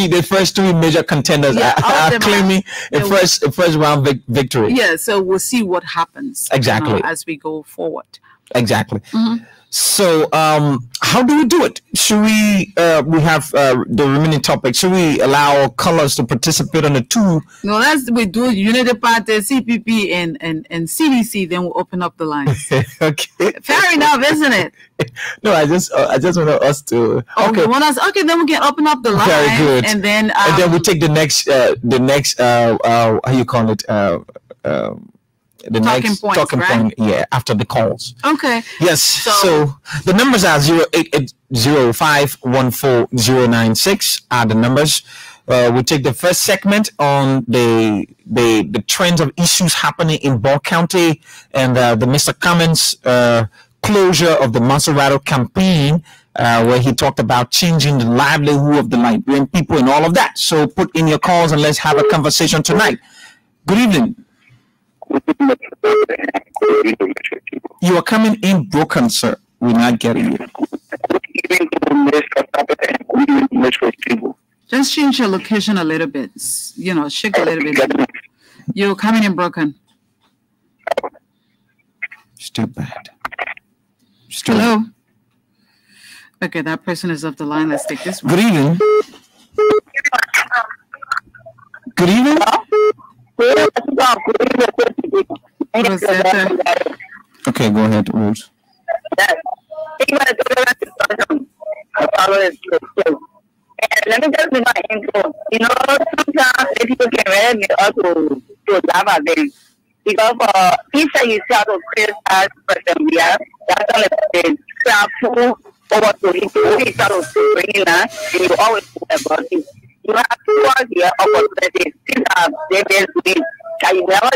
the first three major contenders are claiming a first round victory. Yeah, so we'll see what happens exactly as we go forward. Exactly. So, how do we do it? Should we have the remaining topics? Should we allow colors to participate on the two? No, we do Unity Party, CPP, and CDC. Then we'll open up the lines. Okay. Fair enough, isn't it? No, I just want us to. Okay. Okay, then we can open up the lines. Very good. And then we take the next how you call it the next talking point, after the calls. Okay. Yes. So the numbers are 0880514096 are the numbers. We take the first segment on the trends of issues happening in Ball County and the Mr. Cummins closure of the Maserati campaign, where he talked about changing the livelihood of the Liberian people and all of that. So put in your calls and let's have a conversation tonight. Good evening. You are coming in broken, sir. We're not getting you. Just change your location a little bit. Shake a little bit. You're coming in broken. Still bad. Hello. Okay, that person is off the line. Let's take this one. Good evening. Good evening. Okay, go ahead, Rose. Let me just be my info. Sometimes people can really me up to laugh at them. Because each time you see how to criticize person, that's all the crap over to him. You start to bring in and you always talk about it. You have to work here opportunities. These are the best ways. You never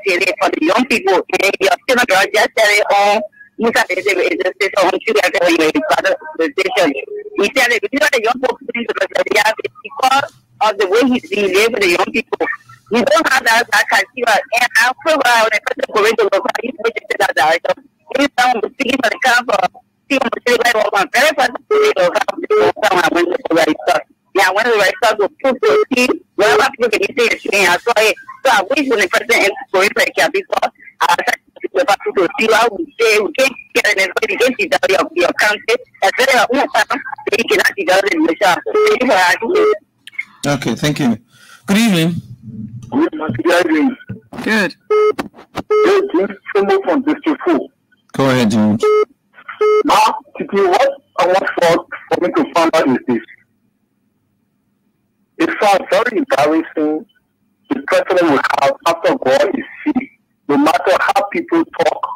tell it for the young people. You're still not just telling on Musa is the station on Sugar when you start the station. He said that the young people because of the way he's dealing with the young people. You don't have that criteria. And I'm sure when a person goes to look at it, which is that direction. If someone was speaking for the camp, people will say, like, well, very first when the right stuff. Yeah, when the right stuff will prove to see whatever people can say it's me. So I wish when the person is going for a camp because to see how we say we can't get an identity of your country. That's very important. You cannot see the other. Okay, thank you. Good evening. Good. From District 4. Go ahead, James. Now, what I want for me to find out is this. It sounds very embarrassing. The president will have after God is sick. No matter how people talk,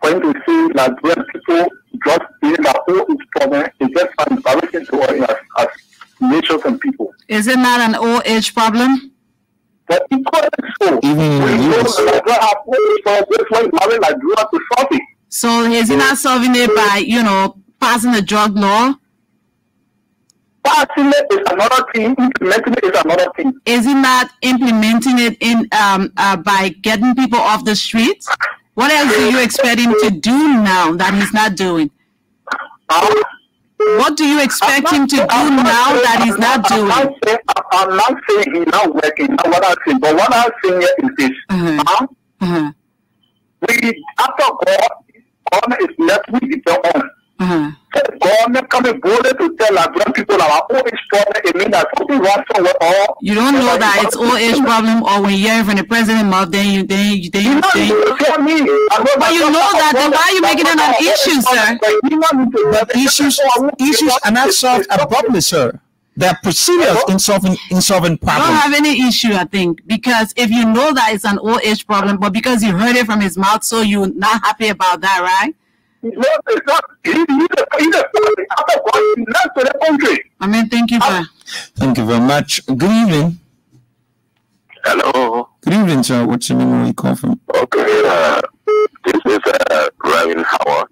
for him to say that when people just say that is problem, it's just embarrassing to us as nations and people. Is it not an old age problem? But equally so. So is he not solving it by, passing a drug law? Passing it is another thing. Implementing it is another thing. Is he not implementing it in by getting people off the streets? What else do you expect him to do now that he's not doing? What do you expect him to do now that he's not doing? I'm not saying he's not working. Not what I'm saying, but what I'm saying is this. We after God is left with their own. So government coming boldly to tell our young people our old age problem. It means that something wrong somewhere. You don't know that it's old age problem, or when you're from the president mouth, then you tell me. But you know that. Then why are you making it an issue, sir? Issues are not solved abruptly, sir. There are procedures in solving problems. I don't have any issue, I think, because if you know that it's an old age problem, but because you heard it from his mouth, so you're not happy about that, right? No, it's not. I mean, thank you, sir. Thank you very much. Good evening. Hello. Good evening, sir. What's your name? Where you call from? Okay, this is Ryan Howard.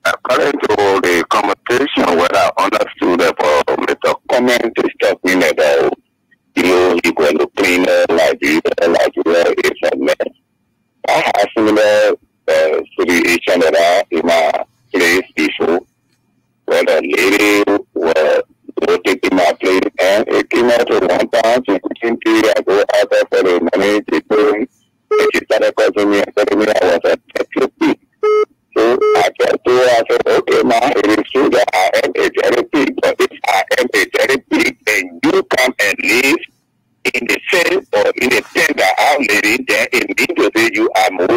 According to the conversation, what I understood about Mr. Comment is talking about, you're going to clean up like it's a mess. I have similar situation that I in my place before, where the lady was rotating my place, and it came out to one time, she couldn't pay, I go out there for the money, she started causing me and telling me I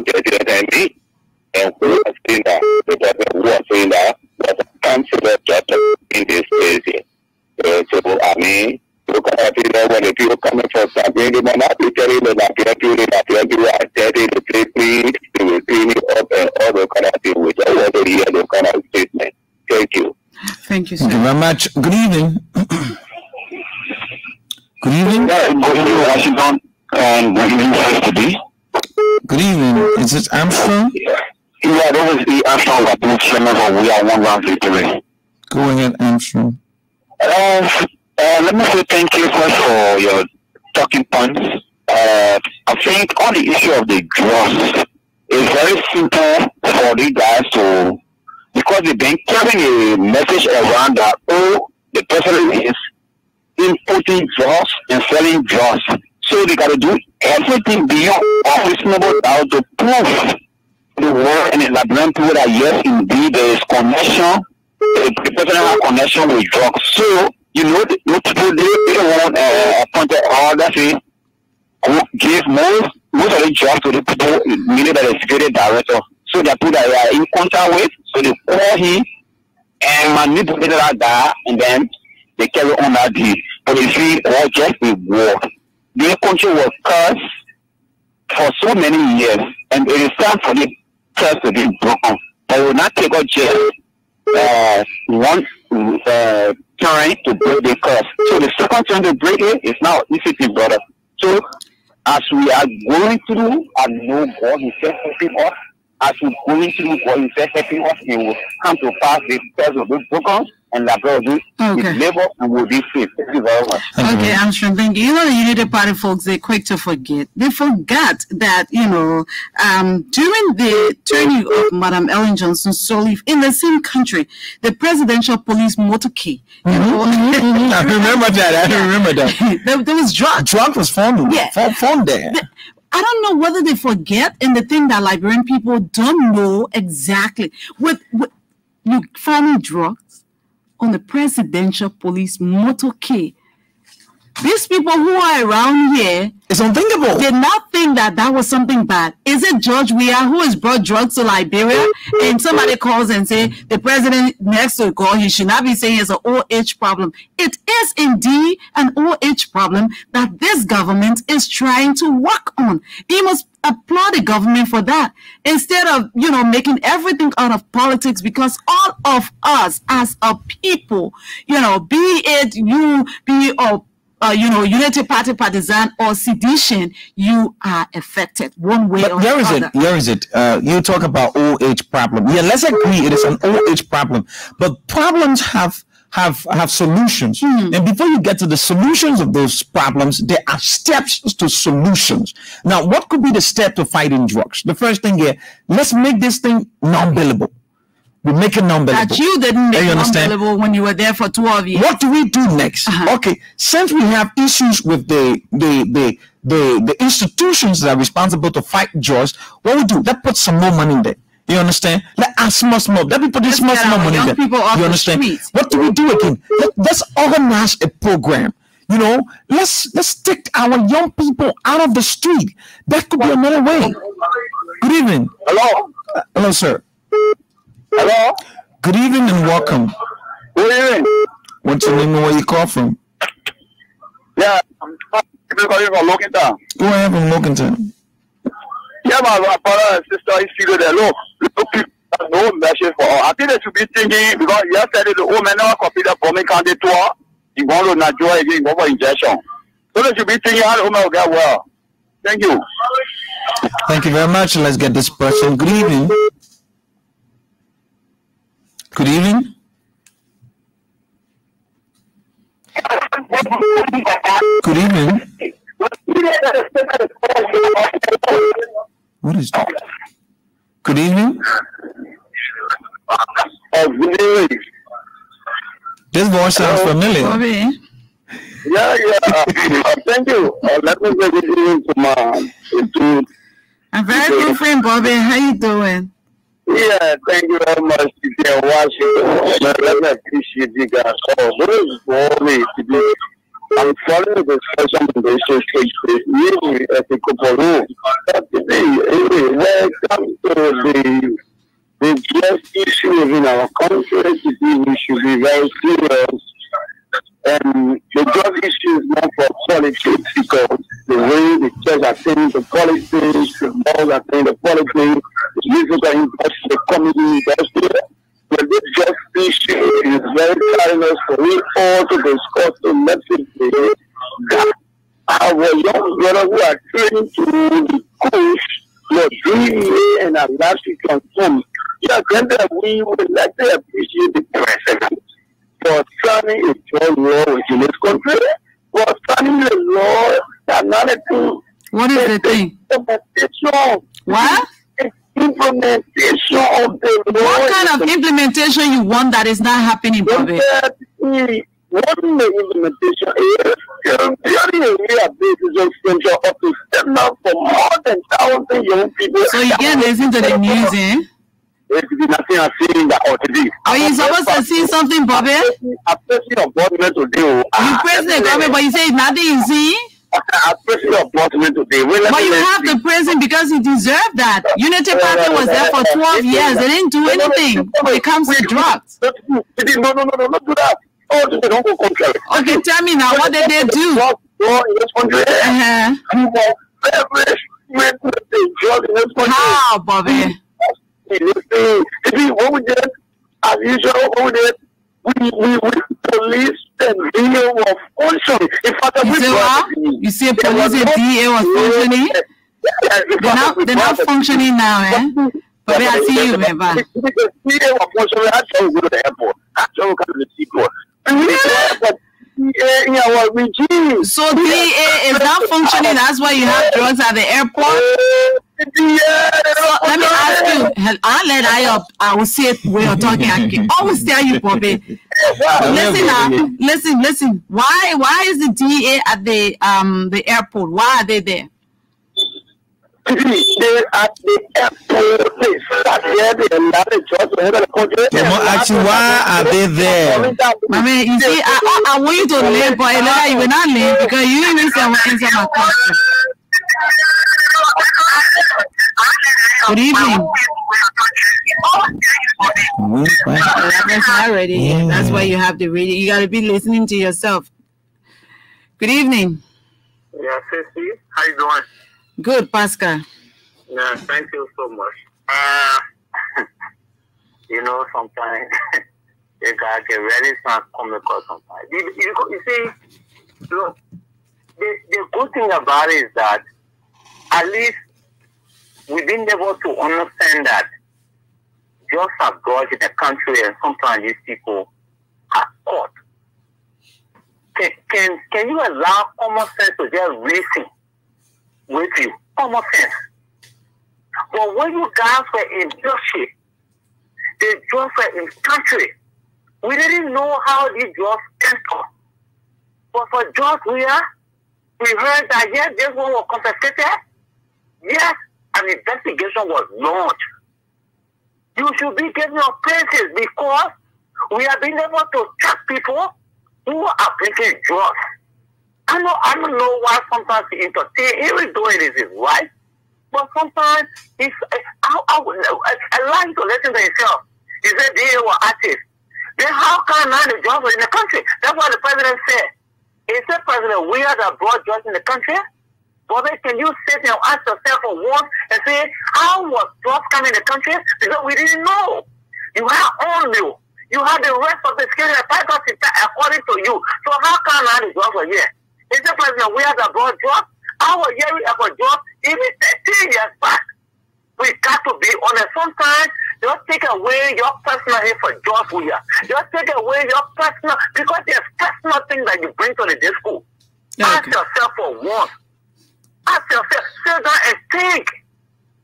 than me. And who was saying that? The person who was saying that was a councillor in this case. So, I mean, look at it when the people coming from something, they might not be telling them that they are telling the please, they will clean it up and all the kind of thing, which I want to hear the kind of statement. Thank you. Thank you, sir. Thank you very much. Good evening. Good evening. Yeah, good evening, Washington. And good evening, today. Good evening. Is this Armstrong? Yeah, this is the Armstrong of the chairman of We Are One Round Victory. Go ahead, Armstrong. Let me say thank you first for your talking points. I think on the issue of the drugs, it's very simple for the guys to, because they've been carrying a message around that, oh, the person is importing drugs and selling drugs. So they got to do everything beyond all reasonable doubt to prove the world and the Liberian people that yes, indeed, there is connection, the person has connection with drugs. So, you know, the people, they don't want appointed order, say, who give most of the jobs to the people, meaning that the security director. So they people that they are in contact with, so they call him and manipulate that guy, and then they carry on that deal. But you see, all just a war. The country was cursed for so many years, and it is time for the curse to be broken. But will not take out just one time to break the curse. So the second time to break it is now easy, brother. So as we are going through, I know God is helping us. As we are going through, God is helping us. He will come to pass the curse will be broken, and that will be labor and will be free. Thank you very much. Okay, Armstrong, thank you. You know, the United Party folks, they're quick to forget. They forgot that, you know, during the turning of Madam Ellen Johnson Sirleaf in the same country, the presidential police motorcade. You know, I remember that. I remember that. There was drugs. Drug was found there. I don't know whether they forget, and the thing that Liberian people don't know exactly. With you finding drugs on the presidential police motorcade. These people who are around here, it's unthinkable. Did not think that that was something bad. Is it George Weah who has brought drugs to Liberia? And somebody calls and say the president next to call, he should not be saying it's an OH problem. It is indeed an OH problem that this government is trying to work on. He must applaud the government for that, instead of, you know, making everything out of politics, because all of us as a people, you know, be it you, be you know, Unity Party partisan or sedition, you are affected one way or another. Where is it? You talk about OH problem. Yeah, let's agree it is an OH problem. But problems have solutions. And before you get to the solutions of those problems, there are steps to solutions. Now, what could be the step to fighting drugs? The first thing here, let's make this thing non-billable. We make it non-billable. That you didn't make it non-billable when you were there for 12 years. What do we do next? Okay, since we have issues with the institutions that are responsible to fight drugs, what we do? Let's put some more money in there. You understand? Let us more. Let me put this more money in there. You understand? What do we do again? Let's organize a program. You know, let's take our young people out of the street. That could be another way. Good evening. Hello. Hello, sir. Hello. Good evening and welcome. Good evening. What's your name and where you call from? Yeah, I'm calling from Lockington. Go ahead from Lockington. Yeah, my brother and sister is still there. Look, no message for all. I think they should be thinking, because yesterday the old man never completed the bombing candidate tour. He won't to Nigeria again, go for injection. So they should be thinking how the woman will get well. Thank you. Thank you very much. Let's get this person. Good evening. Good evening. Good evening. What is that? Good evening. Good evening. This voice sounds familiar. Yeah. Thank you. Let me say good evening to my. I'm very good friend, Bobby. How you doing? Yeah, thank you very much. You can watch it. Let me appreciate you guys. Oh, this is for me to be I'm following the discussion on the issue take place. Usually at the Kupolu. But today, when it comes to the just issues in our country, we should be very serious. The drug issue is not for politics because the way the church are saying the politics, the laws are saying the politics, the music are industry, the comedy industry. But this just issue is very challenging for we all to discuss collectively that our young brothers who are trained to the coach, your dream and our lives to transform. Yes, then we would like to appreciate the president for signing a drug law in this country, for signing a law another thing. What is the thing? Implementation. What? Implementation of the law. What kind of implementation you want that is not happening, Bobby? What the implementation is, during a year basis of central office, stand up for more than 1,000 young people. So you can listen to the news, eh? Nothing I'm seeing that or today. Are you supposed to see something, Bobby? I'm pressing your government today. You press the government, but you say nothing you see? I'm pressing your government today. But you have to praise him because he deserved that. Unity Party was there for 12 years. They didn't do anything when it comes to drugs. No, not do that. Oh, they don't go contrary. Okay, tell me now, what did they do? How, Bobby? What we did, as usual, what we did, we police and DA was functioning. In fact, you see, police and DA was functioning? They're not functioning now, eh? But I see you, remember. DA was functioning. I tell you go to the airport. I tell you come to the seaport. So DA is not functioning. That's why you have drugs at the airport. So let me ask you. I'll let I will see it when you're talking. I always tell you, Bobby. Listen now. Listen. Why is the DA at the airport? Why are they there? They're at the airport. They sat there. Actually, why are they there? Mama, you see, I want you to learn, but you will not learn because you didn't even answer my question. Good evening. That's not ready. That's why you have the radio. You got to be listening to yourself. Good evening. Yeah, Ceci, how you doing? Good, Pascal. Yeah, thank you so much. Sometimes you gotta get ready to comical sometimes. You see, look, the good thing about it is that at least we've been able to understand that just abroad in the country and sometimes these people are caught. Can you allow common sense to just reason with you? Common sense. But when you guys were in leadership, the drugs were in country. We didn't know how these drugs enter. But for drugs we heard that yes, this one was confiscated. Yes, an investigation was launched. You should be giving your praises because we have been able to track people who are taking drugs. I don't know why sometimes you entertain, even though it is right, but sometimes I like to listen to himself. He said they were artists. Then how come now the drugs were in the country? That's what the president said. He said, President, we are the broad drugs in the country. But then can you sit and ask yourself for once and say, how was drugs coming in the country? Because we didn't know. You had only you had the rest of the security apparatus according to you. So how come now the drugs were here? He said, President, we are the broad drugs. Our hearing about drugs, even 13 years back. We got to be honest. Sometimes just take away your personal hate for drugs we are. Just take away your personal, because there's personal things that you bring to the disco. Okay. Ask yourself for once. Ask yourself, sit down and think.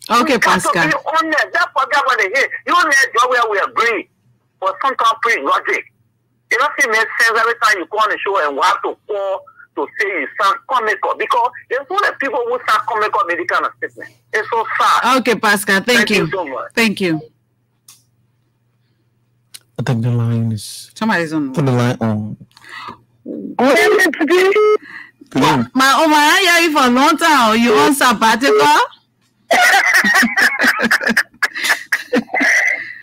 Okay, Pascal. To be honest. Don't forget about the hate. You don't need a job where we agree. But sometimes pretty logic. It doesn't make sense every time you go on the show and we have to call to say you sound comical, because there's only people who sound comical with this kind of statement. It's so sad. Okay, Pascal, thank you so much. Thank you. I think the line is... Somebody's on. Put the line on. Good evening, Titi. Good evening. I hear you for a long time. You on sabbatical?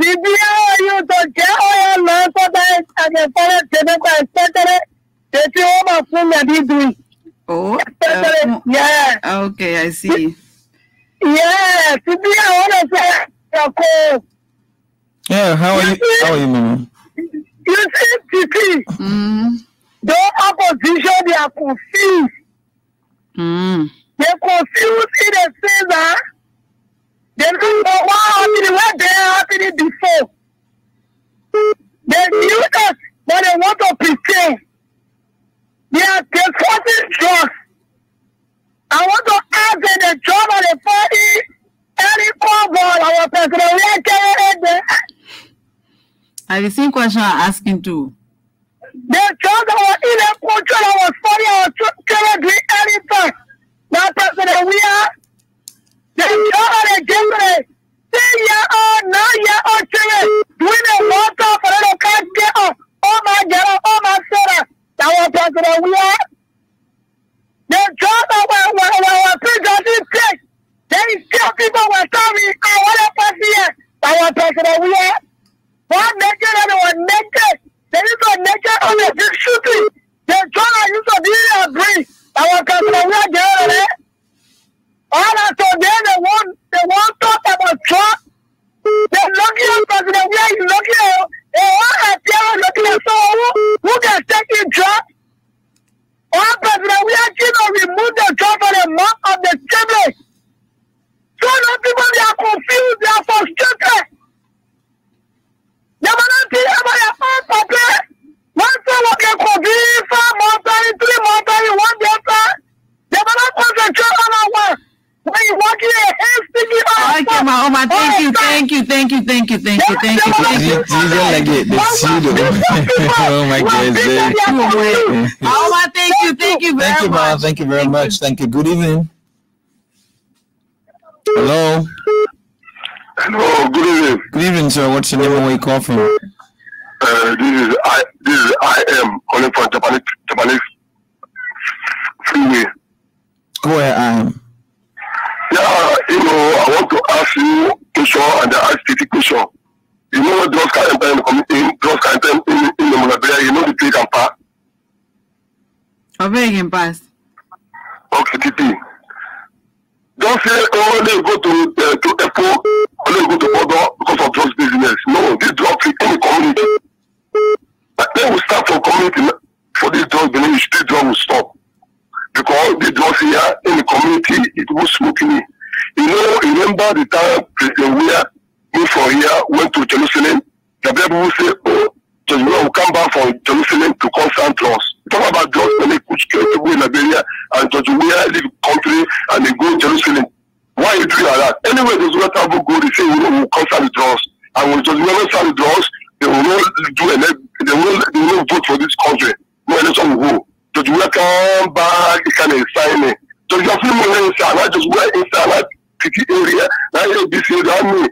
Titi, how are you? To get all your love for that and the foreign tobacco, etc. That you all from the doing. Oh, yeah. Okay, I see. Yeah, Titi, I want to say, Yeah, how are you? How are you, Mama? you see, Titi, the opposition, they are confused. They're confused in the sense that they don't know what happened, what they happened before. They knew that, but they want to pretend. They are discussing drugs. I want to ask them the job of the party, any call our president. I have the same question I'm asking too. The job of our inner control, our study, our children doing anything. Now, President, we are the job of the government. 3 years old, 9 years old children doing the water for the can't get up. Oh my God, oh my son. Our President, we are the job of our president place. There is still people who are telling I want to pass here. Our President, we are one naked and one naked. There is a naked on the shooting. The job I used to be in a breeze. Our President, we are there. All of today, they won't talk about Trump. They're looking at President, we are looking at. They want to tell looking at someone who can take in Trump. Our President, we are going to remove the job for the month of the children. So many people, they are confused, they are frustrated. They will not see about your own paper. One time, we can convene 5 months, 3 months, 1 day. They will not concentrate on our work. When you walk in a hand sticky on okay, Mama, thank you. Oh my God. Mama, thank you very much. Mama. Thank you very much. Thank you. Good evening. Hello. Hello, good evening. Good evening, sir. What's your name and where you call from? This is I am calling from Japanese freeway. Go ahead, I am. Yeah, I want to ask you a question and I ask the question. You know what drugs can enter in the community, drugs can enter in the Monabia, you know the play can pass? Obey can pass. Okay, TP. Don't say, they go to Apple, they go to Bordeaux because of drugs business. No, this drugs in the community. But then we start from community for this drug business, this drug will stop. Because the drugs here in the community, it was smoking. Remember the time President Weah moved from here, went to Jerusalem. The Bible will say, Judge Weah will come back from Jerusalem to constant drugs. Talk about drugs when they push people in Liberia and Judge Weah leave the country and they go to Jerusalem. Why are you doing like that? Anyway, those who travel go, they say, we will constant the drugs. And when Judge Weah start the drugs, they will not they will vote for this country. No election will go. Judge Weah come back, he can sign it. So you have to know inside, not just where inside that city area, not ELBC, that me.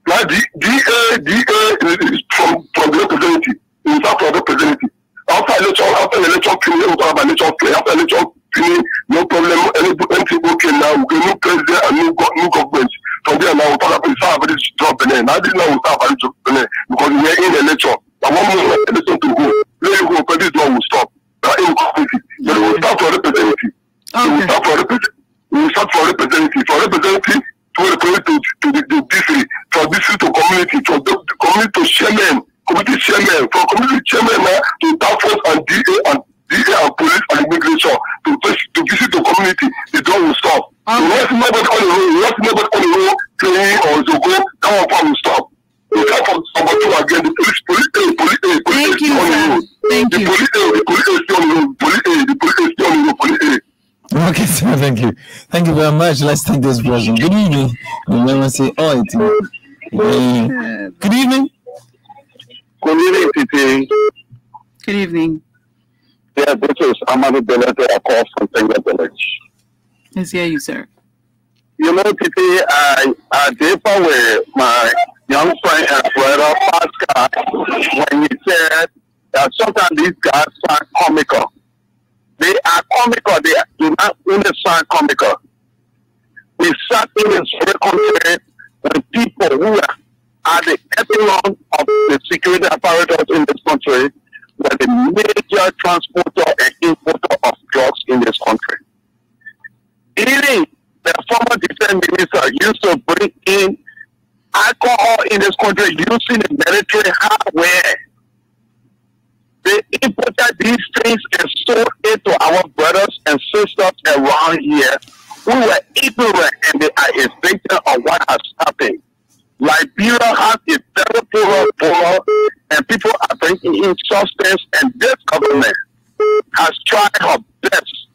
Now DA is from the representative. It's not from the representative. After election finish, we talk about election play. After election finish, no problem. Anything okay now. We get new president and new government. From there now, we talk about this job Benin. Now this now we start about this job Benin because we are in election. Now one more election to go. Let you go, but this one will stop. Now in community, but we will start for representative. Okay. We will start for representative. For representative, to the district, from district to community, from the community to chairman, community chairman, from community chairman now to task force and DA and police and immigration to visit the community. The door will stop. Okay. So once nobody on the road playing or to go, that one will stop. We come from number 2 again. The police Thank is you, on the road. Thank The you. police is on the road. The police is on the road. Police. Okay, sir. Thank you. Thank you very much. Let's take this person. Good evening. Remember, say, oh, it's good evening. Good evening, Titi. Good evening. Yeah, this is Amadu Belete, a call from Tenga Village. Let's hear you, sir. You know, Titi, I did with my young friend and brother Pascal when he said that sometimes understand these guys sound comical. They are comical. They do not only sound comical. We sat in a very country when people who are at the echelon of the security apparatus in this country were the major transporter and importer of drugs in this country. Even the former defense minister used to bring in alcohol in this country using the military hardware. They imported these things and sold it to our brothers and sisters around here who were ignorant, and they are a victim of what has happened. Liberia has a very poor, and people are bringing in substance, and this government has tried her best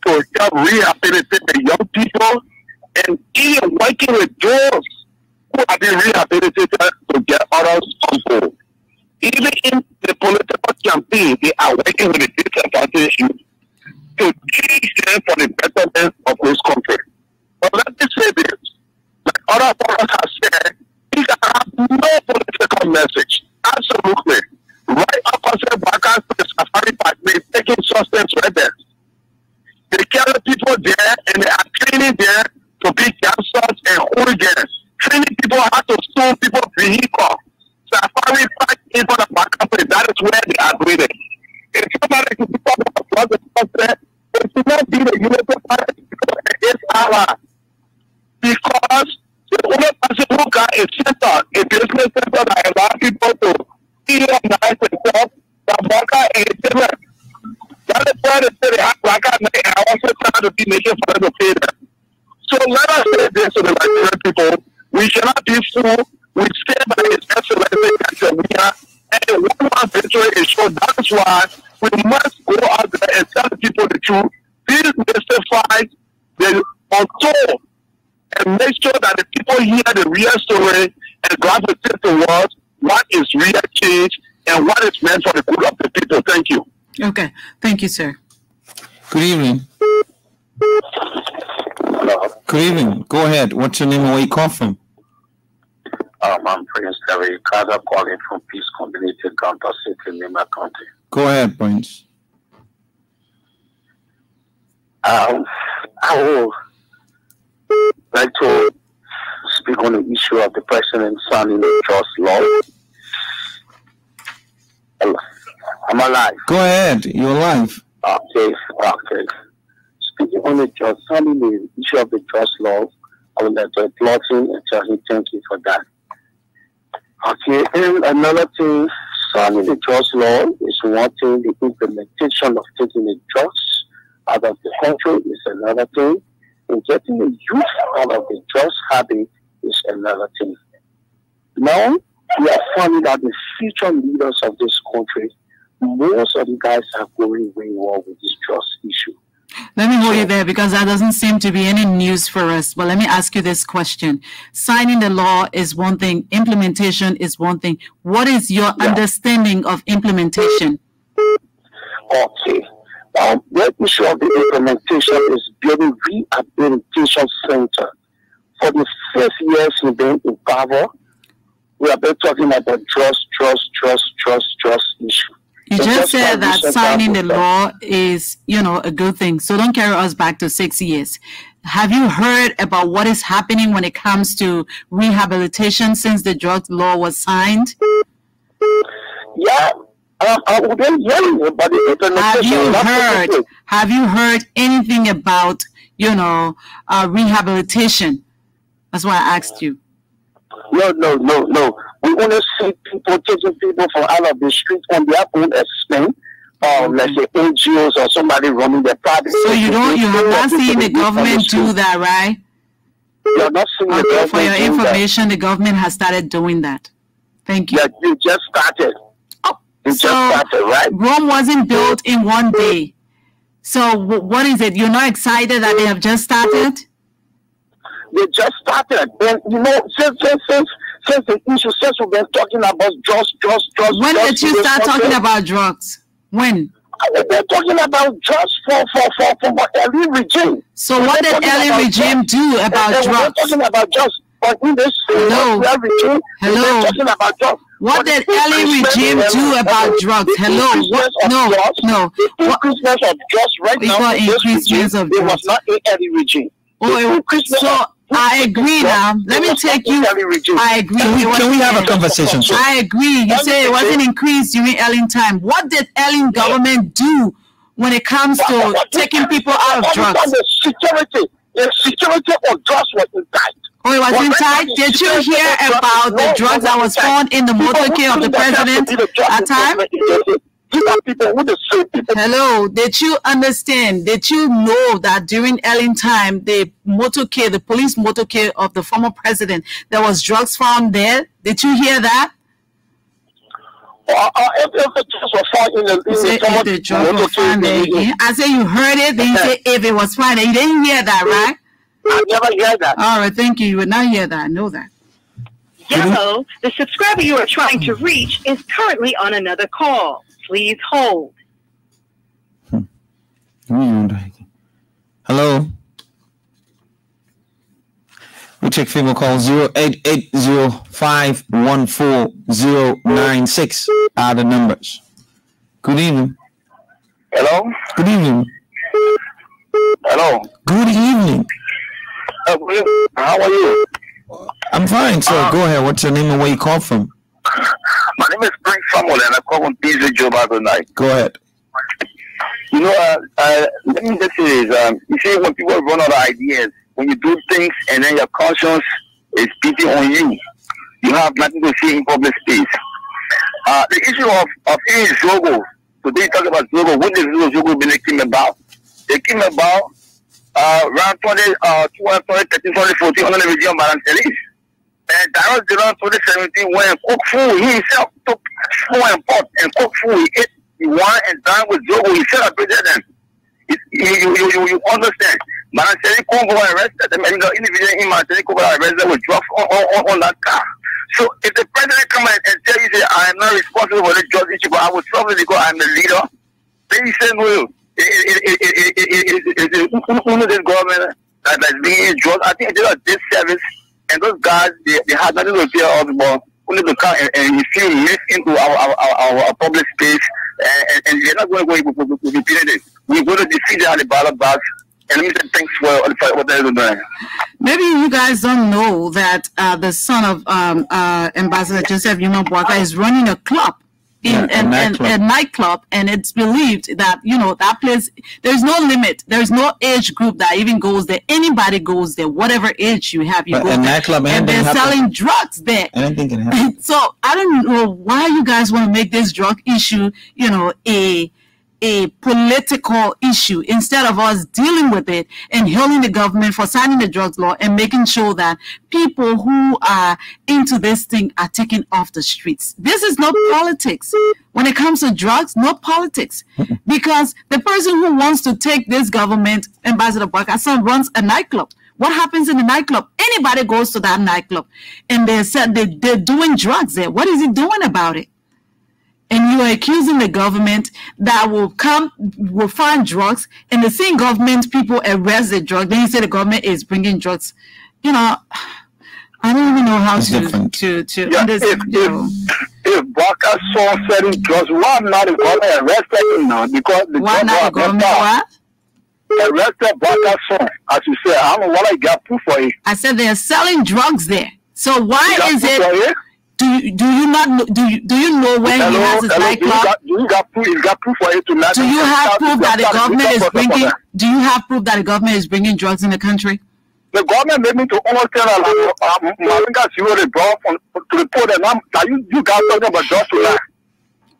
to help rehabilitate the young people, and even working with those who have been rehabilitated to get others on board. Even in the political campaign, they are working with the disadvantaged youth to teach them for the betterment of this country. But let me say this, like other brothers have said, these have no political message. Absolutely. Right opposite Baka's Safari Park, they're taking substance rebels. They carry people there and they are training there to be gangsters and hooligans. Training people how to steal people's vehicles. Safari Park in front of my company, that is where they are doing it. If somebody can be talking about the substance, it should not be the United Party against Allah. Because the only person who got a center, a business center that allows people to organize themselves, that Baka and Internet. That is why they say they have Baka and also trying to be making for them to pay them. So let us say this to the Nigerian people. We cannot be fooled. We stand by His Excellency and we are, and one victory is sure. That is why we must go out there and tell the people the truth. Please mystify the untold and make sure that the people hear the real story and gravitate towards what is real change and what is meant for the good of the people. Thank you. Okay. Thank you, sir. Good evening. Hello. Good evening. Go ahead. What's your name and where you come from? I'm Prince Terry Kaza calling from Peace Community, Counter City, Nima County. Go ahead, Prince. I would like to speak on the issue of the president signing the trust law. I'm alive. Go ahead. You're alive. Okay. Speaking on the signing the issue of the trust law, I would like to applaud him and tell him thank you for that. Okay, and another thing, signing the trust law is one thing, the implementation of taking the drugs out of the country is another thing, and getting the youth out of the drugs habit is another thing. Now, we are finding that the future leaders of this country, most of the guys are going very well with this drugs issue. Let me hold you there because that doesn't seem to be any news for us. But let me ask you this question. Signing the law is one thing. Implementation is one thing. What is your understanding of implementation? Okay. The issue of the implementation is building rehabilitation center. For the 6 years we've been in power, we have been talking about trust issue. You just said that signing the law is, a good thing. So don't carry us back to 6 years. Have you heard about what is happening when it comes to rehabilitation since the drug law was signed? Yeah, I've been hearing about the implementation. Have you heard anything about, rehabilitation? That's why I asked you. No. We want to see people taking people from out of the street on their own expense. Let's say NGOs or somebody running their private. So you have not seen the government do that, right? You're not seeing the government. For your information, the government has started doing that. Thank you. Yeah, you just started. Just started, right? Rome wasn't built in one day. So what is it? You're not excited that they have just started? They just started. And, since the issue, since we've been talking about drugs. When did you start talking about drugs? When? We've been talking about drugs for early regime. So what did early regime do about drugs? We're talking about drugs. But in this regime, we've been talking about drugs. What did Ellen regime do about drugs? Hello? What? No. The Christmas of drugs right now, it was not an early regime. Oh, so I agree now. Let me take you. I agree. Can we have a conversation? Sir? I agree. You say it wasn't increased during Ellen time. What did Ellen government do when it comes to taking people out of drugs? The security of drugs was intact. Oh, it was intact? Did you hear about the drugs that was found in the motorcade of the president at time? Hello, did you understand? Did you know that during Ellen time, the motorcade, the police motorcade of the former president, there was drugs found there? Did you hear that? If the drugs were found in the drugs were found there again. I said you heard it, then you say if it was found there. You didn't hear that, right? I never heard that. All right, thank you. You would not hear that. I know that. Yellow, the subscriber you are trying to reach is currently on another call. Please hold. Hello. We take female call 0880514096 are the numbers. Good evening. Hello. Good evening. Hello. Good evening. How are you? I'm fine, sir. Go ahead. What's your name and where you call from? My name is Spring Samuel, and I call from PZ Joe tonight. Go ahead. You know, let me just say this. You see, when people run out of ideas, when you do things and then your conscience is beating on you, you have nothing to say in public space. The issue of eating Zogo, today you talk about Zogo, what is Zogo really came about? It came about around 2013, 2014 under the regime of Madame Celis. And that was around 2017 when cooked food, he himself took spoon and pot and cooked food. He ate, he wine and dined with Zogo. He celebrated them. You understand? Madame Celis couldn't go arrested them. And the individual in Madame Celis could go arrested with drugs on that car. So if the president come and tell you, say, I am not responsible for the drug issue, but I will solve it because I am the leader, then he said, no, it's only this government that's being drugs. I think they are disservice. And those guys, they had nothing to fear of, but only to come and feel mixed into our public space, and they're not going to go to defeat it. We're going to defeat the ballot box. And let me say thanks for what they're doing. Maybe you guys don't know that the son of Ambassador Joseph Yuma Boaka is running a club. A nightclub, and it's believed that that place, there's no limit, there's no age group that even goes there. Anybody goes there, whatever age you have, you go there. Nightclub, and they're selling drugs there. Anything can happen. So I don't know why you guys want to make this drug issue, a political issue instead of us dealing with it and hailing the government for signing the drugs law and making sure that people who are into this thing are taken off the streets. This is not politics. When it comes to drugs, no politics. Because the person who wants to take this government, Ambassador Boaka's son, runs a nightclub. What happens in the nightclub? Anybody goes to that nightclub and they said they're doing drugs there. What is he doing about it? And you are accusing the government that will find drugs, and the same government people arrest the drug. Then you say the government is bringing drugs. I don't even know how to understand. If Boaka's son selling drugs, why not the government arrested him now? Because the government arrested Boaka's son, as you say. I don't know what I got proof for it. I said they are selling drugs there. So why is it? Do you know when he has his nightclub? You got proof for it tonight. Do you have proof that the government is bringing? Do you have proof that the government is bringing drugs in the country? The government made me to almost tell Malinga Zero they brought to report that you guys talking about drugs tonight.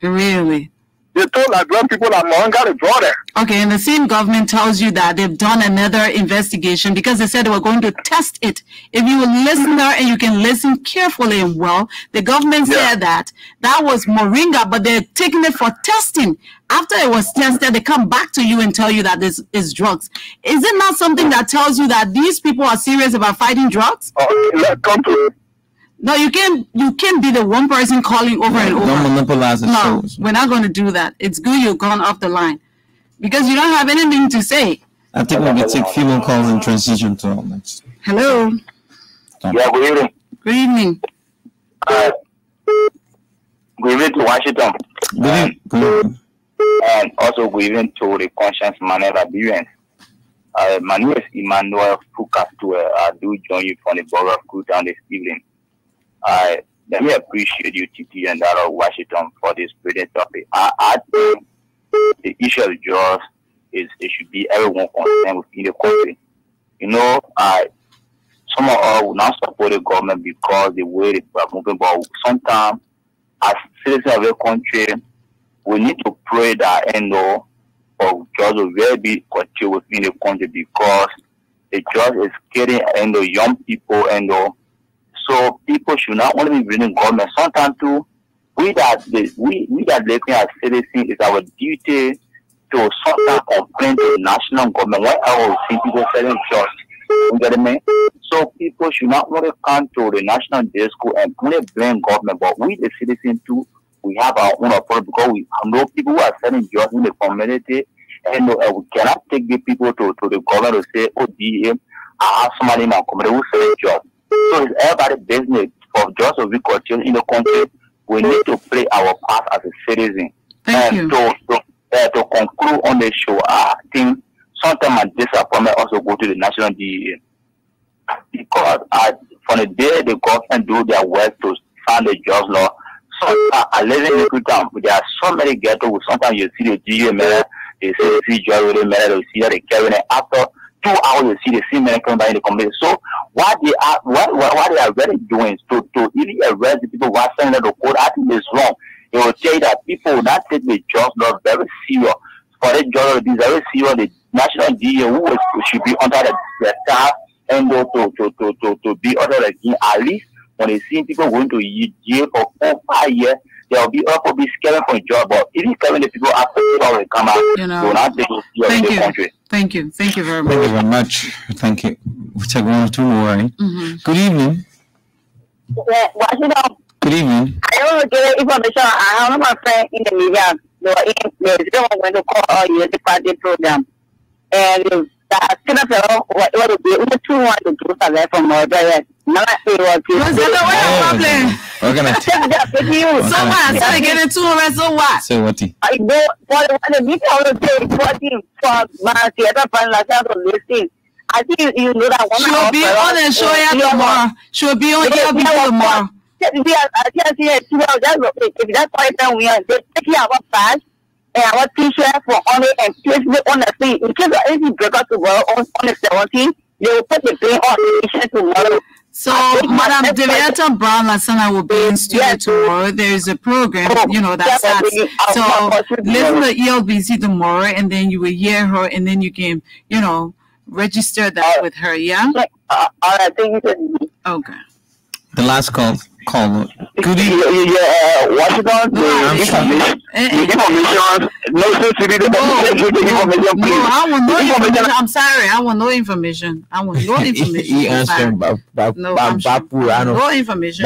Really? They told Liberian people that Malinga they brought it. Okay, and the same government tells you that they've done another investigation because they said they were going to test it. If you will listen there and you can listen carefully and well, the government said that was moringa, but they're taking it for testing. After it was tested, they come back to you and tell you that this is drugs. Is it not something that tells you that these people are serious about fighting drugs? Come to it. No, you can't be the one person calling over and over. Don't monopolize the shows. We're not going to do that. It's good you've gone off the line. Because you don't have anything to say. I think we can take female calls and transition to our next. Hello. Yeah, good evening. Good evening. Good evening to Washington. And also good evening to the conscious man of Liberians. My name is Emmanuel Fukastu. I do join you from the Borough of Kutan this evening. Let me appreciate you, TT and that of Washington, for this brilliant topic. I think the issue of jobs is it should be everyone concerned within the country. You know, some of us will not support the government because the way they are moving, but sometimes as citizens of the country, we need to pray that for jobs will really be continued within the country because the job is getting young people so people should not only be blaming government. Sometimes too, we that living as citizens, it's our duty to sometimes complain to the national government whenever we see people selling jobs. You get me? So people should not only come to the national day school and only blame government, but we the citizens too, we have our own approach because we know people who are selling jobs in the community, and we cannot take the people to the government to say, oh, I have somebody in my community who selling jobs. So it's everybody's business for jobs to be continued in the country. We need to play our part as a citizen. Thank you. To conclude on the show, I think sometimes my disappointment also go to the national DEA because from the day the government do their work to find the jobs law, sometimes I live in the town. There are so many ghettos. Sometimes you see the DEA man, they say see job with the man, they see that they carry it. After 2 hours, you see the same man coming by in the community. So what they are really doing is to even arrest the people who are saying that the code, I think is wrong. It will tell you that people will not take the jobs law very serious. For the job to be very serious, the national DA who should be under the staff and to be under the king. At least when they see people going to jail for 4 or 5 years, they will be also be scared for a job. But if you carry the people after they come out, they will not take the country. Thank you very much. Thank you very much. Thank you. We'll take one or two more, right? Good evening. Washington. Good evening. I don't know get information. I have my friend in the media. They were going to call the party program. And that kind of what would be the 2 want to do something from our diet. Not say what you problem. We're gonna someone said get it to him, so what? So what? I know what the people will say 14 for my theater fan like that to listen. I think you know that one. She'll be on the show tomorrow. She'll be on ELBC tomorrow. If that's why then we are taking our badge and our t-shirt for honor and place it on the thing. In case of anything break out tomorrow on the 17th, they will put the thing on the t-shirt tomorrow. So, Madam Deviata Brown Lasana will be in studio tomorrow. There is a program, that starts. So, listen to ELBC tomorrow, and then you will hear her, and then you can, register that with her, yeah? All right, thank you. Okay. The last call. Good evening. Washington, I want no information. I'm sorry. I want no information. He answered no information.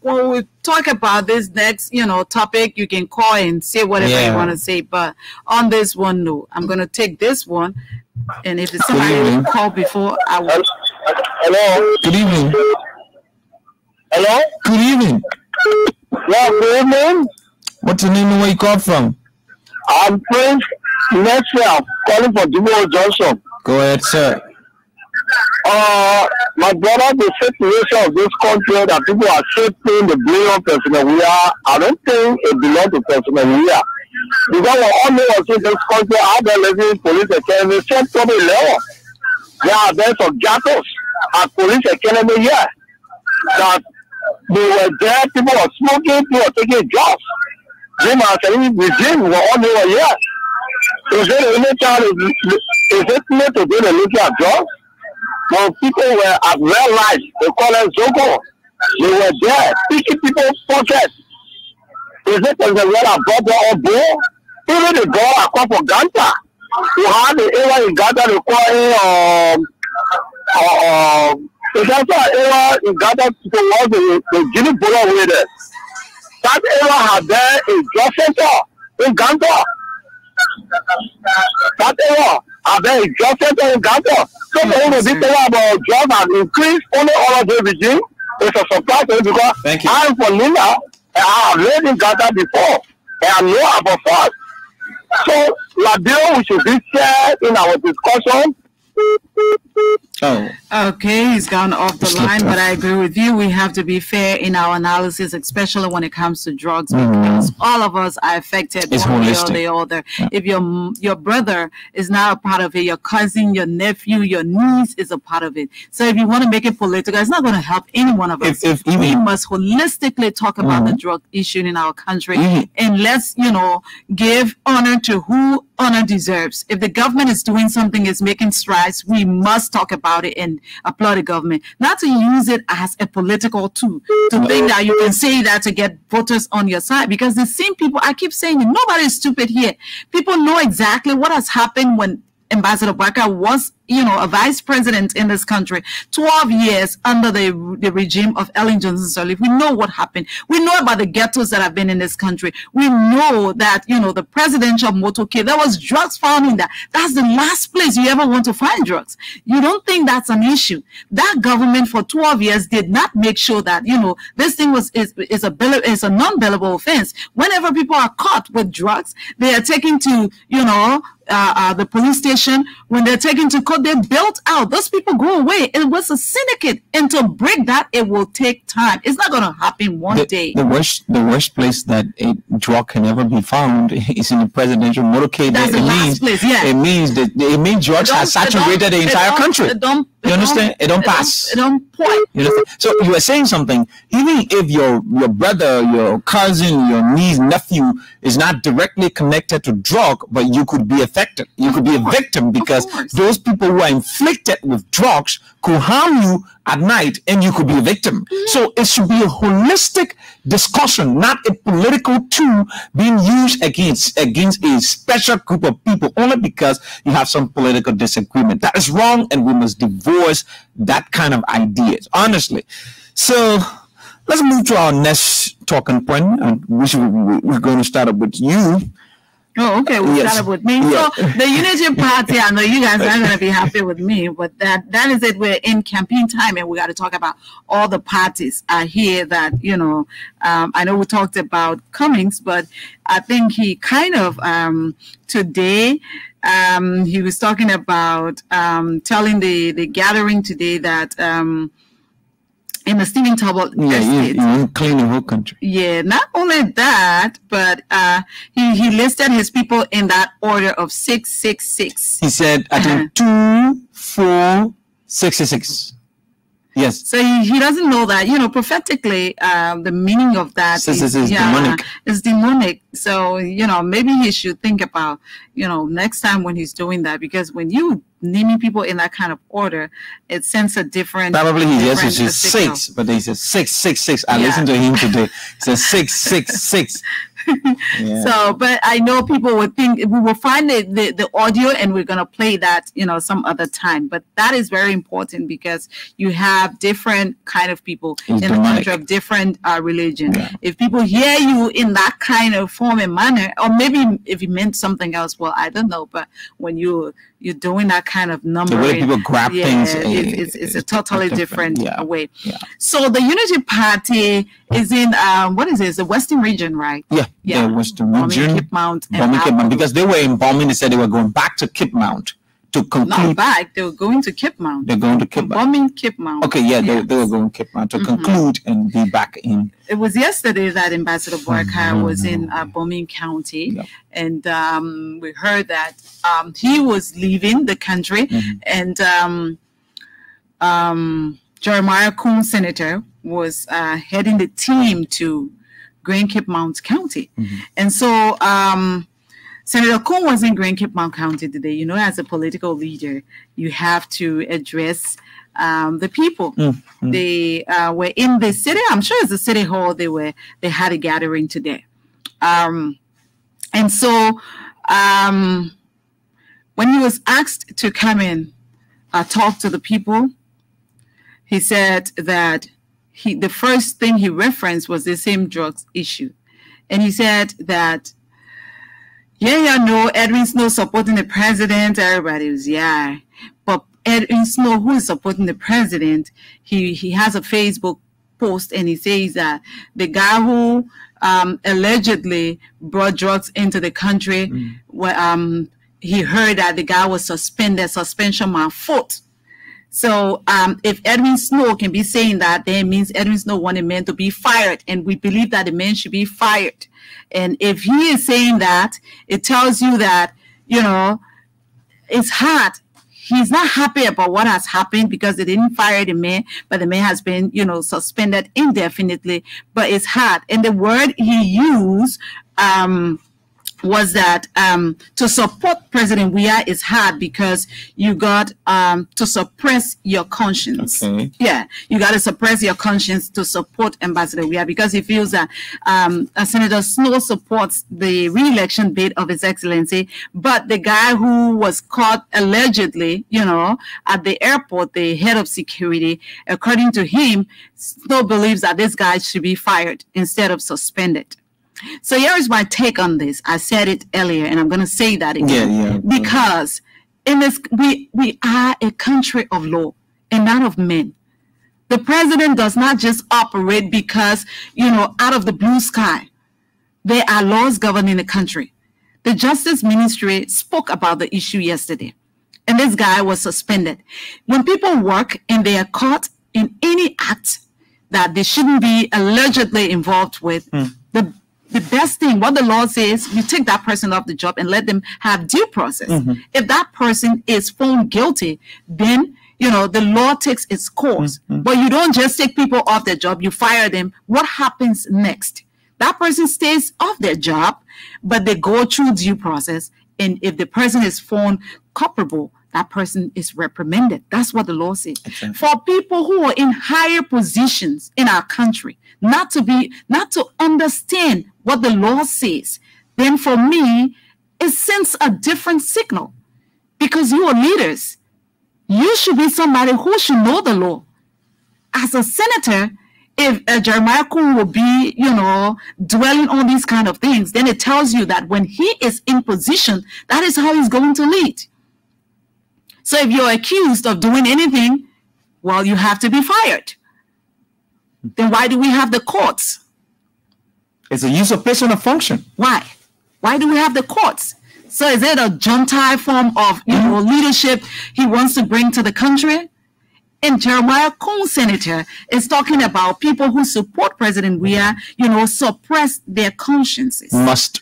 When we talk about this next, topic, you can call and say whatever you want to say. But on this one, no. I'm going to take this one. And if it's somebody who called before, I will. Hello. Good evening. Hello? Good evening. Yeah, good evening. What's your name and where you call from? I'm Prince Nexia, calling for Dumo Johnson. Go ahead, sir. My brother, the situation of this country that people are shaping the blame of President Weah, I don't think it belongs to President Weah. Because we all know what's in this country, how they're living police academy, same problem level. There are there some jackals at police academy here. That they were there, people were smoking, people were taking jobs. They are saying regime were all over here. Is it a only child is it not to do the look at jobs? But people were at real life, they call it Zogo. They were there, picking people's pockets. Is it because they were brought their own ball? Even the ball are called for Ganta. You have the area in Ganta requiring so that's why area in Ghana towards the Guinea border with it. That area had there a job center in Ghana. That area had there a job center in Ghana. So when we be talking about jobs and increase only all of the regime, it's a surprise because I'm from Nina I have lived in Gaza before, and I know about us. So, Labio, we should be shared in our discussion. Oh. Okay, he's gone off the line, but I agree with you. We have to be fair in our analysis, especially when it comes to drugs, because all of us are affected one way or the other. Yeah. If your brother is not a part of it, your cousin, your nephew, your niece is a part of it. So if you want to make it political, it's not going to help any one of us. We must holistically talk about the drug issue in our country, and let's, give honor to who honor deserves. If the government is doing something, is making strides, we must talk about it and applaud the government, not to use it as a political tool to think that you can say that to get voters on your side, because the same people, I keep saying it, nobody is stupid here. People know exactly what has happened when Ambassador Barker was, a vice president in this country, 12 years under the regime of Ellen Johnson Sirleaf. We know what happened. We know about the ghettos that have been in this country. We know that, the presidential motorcade, there was drugs found in that. That's the last place you ever want to find drugs. You don't think that's an issue? That government for 12 years did not make sure that, this thing is a non-billable offense. Whenever people are caught with drugs, they are taken to, the police station. When they're taken to court, they're built out. Those people go away. It was a syndicate, and to break that, it will take time. It's not going to happen one day. The worst place that a drug can ever be found is in the presidential motorcade. That's the last place. Yeah, it means drugs have saturated the entire country. You understand? It don't pass. It don't point. You understand? So you were saying something. Even if your brother, your cousin, your niece, nephew is not directly connected to drug, but you could be affected. You could be a victim, because those people who are inflicted with drugs could harm you at night, and you could be a victim. So it should be a holistic discussion, not a political tool being used against a special group of people only because you have some political disagreement. That is wrong, and we must divorce that kind of ideas, honestly. So let's move to our next talking point, and we're going to start up with you. Oh, okay. We'll start up with me. Yeah. So the Unity Party, I know you guys aren't going to be happy with me, but that is it. We're in campaign time, and we got to talk about all the parties here that, I know we talked about Cummings, but I think he kind of, today, he was talking about telling the gathering today that in the Stephen Talbot estate. You clean the whole country. Yeah, not only that, but he listed his people in that order of 666. He said, I think 2, 4, 66. Yes. So he doesn't know that, prophetically, the meaning of that is demonic. It's demonic. So, maybe he should think about, next time when he's doing that, because when you naming people in that kind of order, it sends a different. Probably he says 6, but he says 666. I listened to him today. He says 666. Yeah. So, but I know people would think we will find the audio, and we're going to play that, some other time. But that is very important, because you have different kind of people in the country of different religion. Yeah. If people hear you in that kind of form and manner, or maybe if you meant something else, well, I don't know. But when you're doing that kind of number, the way people grab things, it's a totally different way. Yeah. So the Unity Party is in what is it? It's the Western region, right? Yeah, the Western region. Kip Mount, because they were in bombing. They said they were going back to Kip Mount to conclude. Not back. They were going to Kip Mount. They're going to Kip Mount. Bombing Kip Mount. Okay, they were going to Kip Mount to conclude and be back in. It was yesterday that Ambassador Barker was in Bombing County, and we heard that he was leaving the country, and Jeremiah Coon, Senator, was heading the team to Grand Cape Mount County. And so Senator Coon was in Grand Cape Mount County today. As a political leader, you have to address the people. They were in the city. I'm sure it's the city hall. They had a gathering today. And so when he was asked to come in, talk to the people, he said that the first thing he referenced was the same drugs issue. And he said that, Edwin Snow supporting the president. Everybody was, But Edwin Snow, who is supporting the president, he has a Facebook post, and he says that the guy who allegedly brought drugs into the country. Where he heard that the guy was suspended, suspension my foot. So if Edwin Snow can be saying that, then it means Edwin Snow wanted men to be fired, and we believe that the men should be fired. And if he is saying that, it tells you that, you know, it's hard. He's not happy about what has happened because they didn't fire the man, but the man has been, you know, suspended indefinitely. But it's hard. And the word he used was that to support President Weah is hard because you got to suppress your conscience. Okay. Yeah, you got to suppress your conscience to support Ambassador Weah because he feels that Senator Snow supports the re-election bid of His Excellency, but the guy who was caught allegedly, you know, at the airport, the head of security, according to him, Snow believes that this guy should be fired instead of suspended. So here is my take on this. I said it earlier, and I'm going to say that again. Because in this, we are a country of law and not of men. The president does not just operate because, you know, out of the blue sky. There are laws governing the country. The Justice Ministry spoke about the issue yesterday, and this guy was suspended. When people work and they are caught in any act that they shouldn't be allegedly involved with, the best thing, what the law says, you take that person off the job and let them have due process. If that person is found guilty, then, you know, the law takes its course. But you don't just take people off their job, you fire them. What happens next? That person stays off their job, but they go through due process. And if the person is found culpable, that person is reprimanded. That's what the law says. For people who are in higher positions in our country, not to understand what the law says, then for me, it sends a different signal. Because you are leaders. You should be somebody who should know the law. As a senator, if Jeremiah Kun will be, you know, dwelling on these kind of things, then it tells you that when he is in position, that is how he's going to lead. So if you're accused of doing anything, well, you have to be fired. Then why do we have the courts? It's a usurpation of function. Why? Why do we have the courts? So is it a junta form of, you know, leadership he wants to bring to the country? And Jeremiah Kun, senator, is talking about people who support President Weah, you know, suppress their consciences. Must.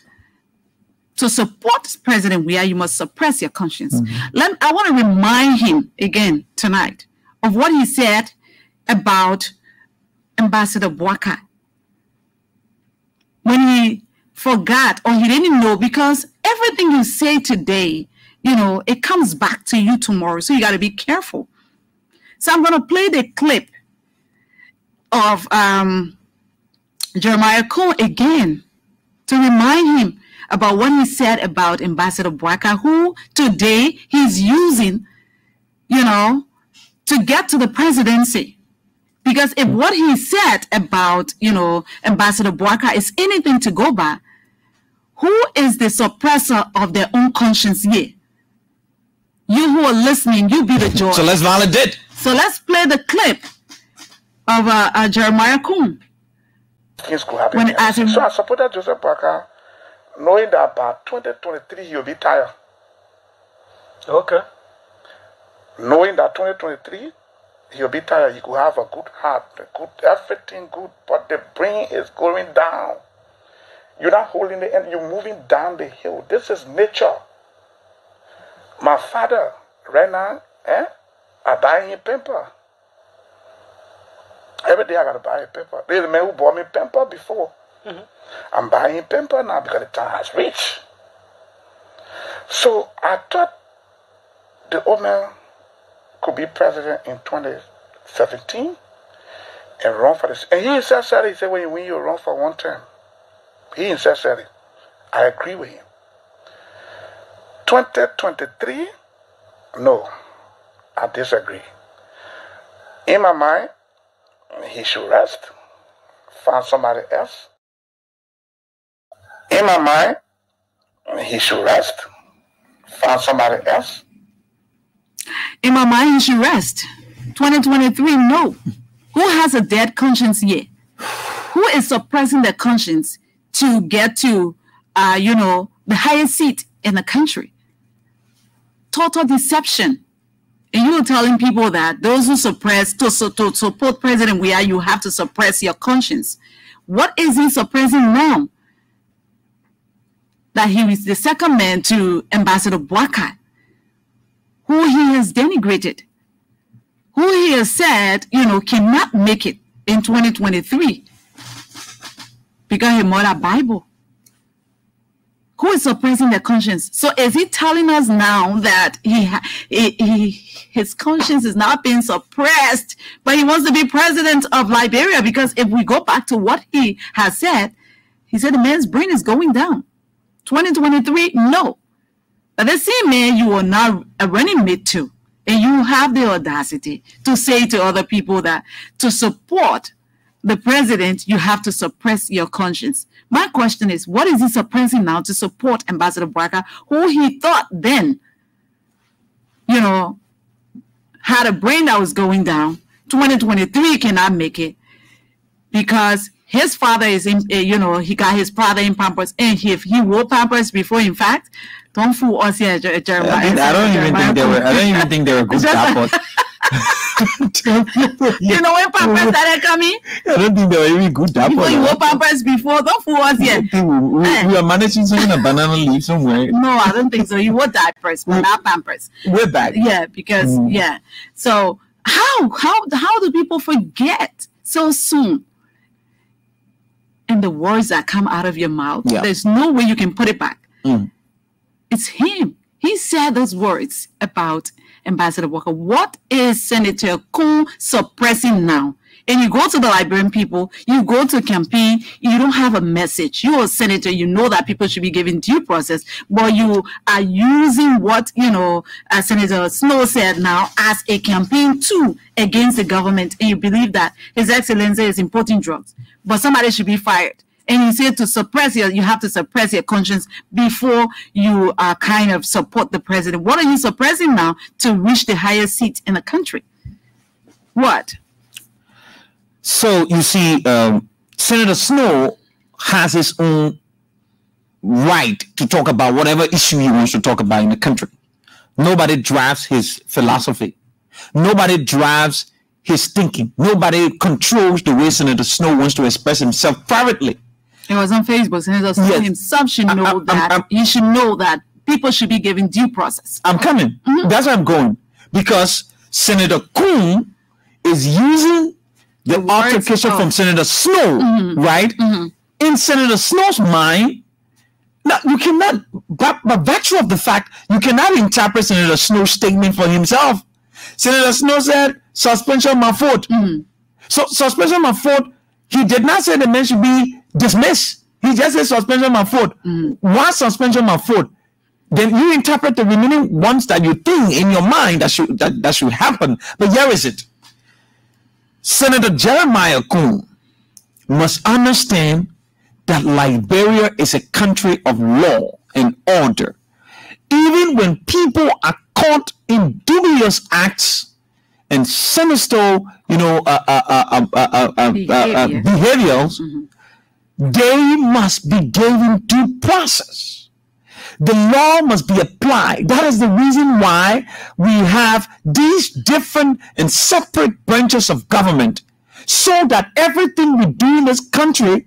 To support President Weah, you must suppress your conscience. I want to remind him again tonight of what he said about Ambassador Bwaka. When he forgot or he didn't know, because everything you say today, you know, it comes back to you tomorrow. So you got to be careful. So I'm going to play the clip of Jeremiah Kun again to remind him about what he said about Ambassador Bwaka, who today he's using, you know, to get to the presidency. Because if what he said about, you know, Ambassador Bwaka is anything to go by, who is the suppressor of their own conscience here? You who are listening, you be the judge. So let's validate. So let's play the clip of Jeremiah Kun. Things could happen. So I supported Joseph Bwaka, knowing that by 2023 he'll be tired. Okay. Knowing that 2023 he'll be tired, he could have a good heart, everything good, but the brain is going down. You're not holding the end, you're moving down the hill. This is nature. My father, right now, I buy him pamper. Every day I gotta buy a pamper. There's a man who bought me pamper before. I'm buying him pamper now because the time has reached. So I thought the old man could be president in 2017 and run for this. And he himself said, he said, when you run for one term, he himself said it. I agree with him. 2023, no, I disagree. In my mind, he should rest, find somebody else. In my mind, he should rest, find somebody else. In my mind, he should rest. 2023, no. Who has a dead conscience yet? Who is suppressing their conscience? to get to, the highest seat in the country. Total deception. And you're telling people that those who suppress, to support President Weah, you have to suppress your conscience. What is he suppressing now? That he is the second man to Ambassador Boakai, who he has denigrated, who he has said, cannot make it in 2023 because he murdered Bible. Who is suppressing their conscience? So is he telling us now that his conscience is not being suppressed, but he wants to be president of Liberia? Because if we go back to what he has said, he said the man's brain is going down. 2023, no. But the same man you are not a running mate to, and you have the audacity to say to other people that to support the president, you have to suppress your conscience. My question is, what is he suppressing now to support Ambassador Boakai, who he thought then, had a brain that was going down? 2023 cannot make it because his father is in, he got his father in Pampers, and if he wore Pampers before, in fact, don't fool us here, Jeremiah. I don't even think they were good Pampers. When Pampers started coming? I don't think they were even good Pampers. Before you wore Pampers before, don't fool us here. We are managing something a banana leaf somewhere. No, I don't think so. You wore diapers, but not Pampers. Way back. Yeah, because So how do people forget so soon? And the words that come out of your mouth, there's no way you can put it back. It's him. He said those words about Ambassador Boakai. What is Senator Kun suppressing now? And you go to the Liberian people, you go to campaign, you don't have a message. You're a senator, you know that people should be given due process, but you are using what, Senator Snow said now as a campaign tool against the government, and you believe that His Excellency is importing drugs, but somebody should be fired. And you say to suppress you have to suppress your conscience before you kind of support the president. What are you suppressing now to reach the highest seat in the country? What? So you see, Senator Snow has his own right to talk about whatever issue he wants to talk about in the country. Nobody drives his philosophy. Nobody drives his thinking. Nobody controls the way Senator Snow wants to express himself privately. It was on Facebook. Senator Snow himself should know that. He should know that people should be given due process. I'm coming. That's where I'm going. Because Senator Kun is using the altercation from Senator Snow, right? In Senator Snow's mind, now you cannot, by virtue of the fact, you cannot interpret Senator Snow's statement for himself. Senator Snow said, suspension my foot. So suspension my foot, he did not say the man should be dismissed. He just said suspension my foot. Why suspension my foot? Then you interpret the remaining ones that you think in your mind that should happen. But here is it. Senator Jeremiah Kun must understand that Liberia is a country of law and order. Even when people are caught in dubious acts and sinister, behaviors, they must be given due process. The law must be applied. That is the reason why we have these different and separate branches of government, so that everything we do in this country,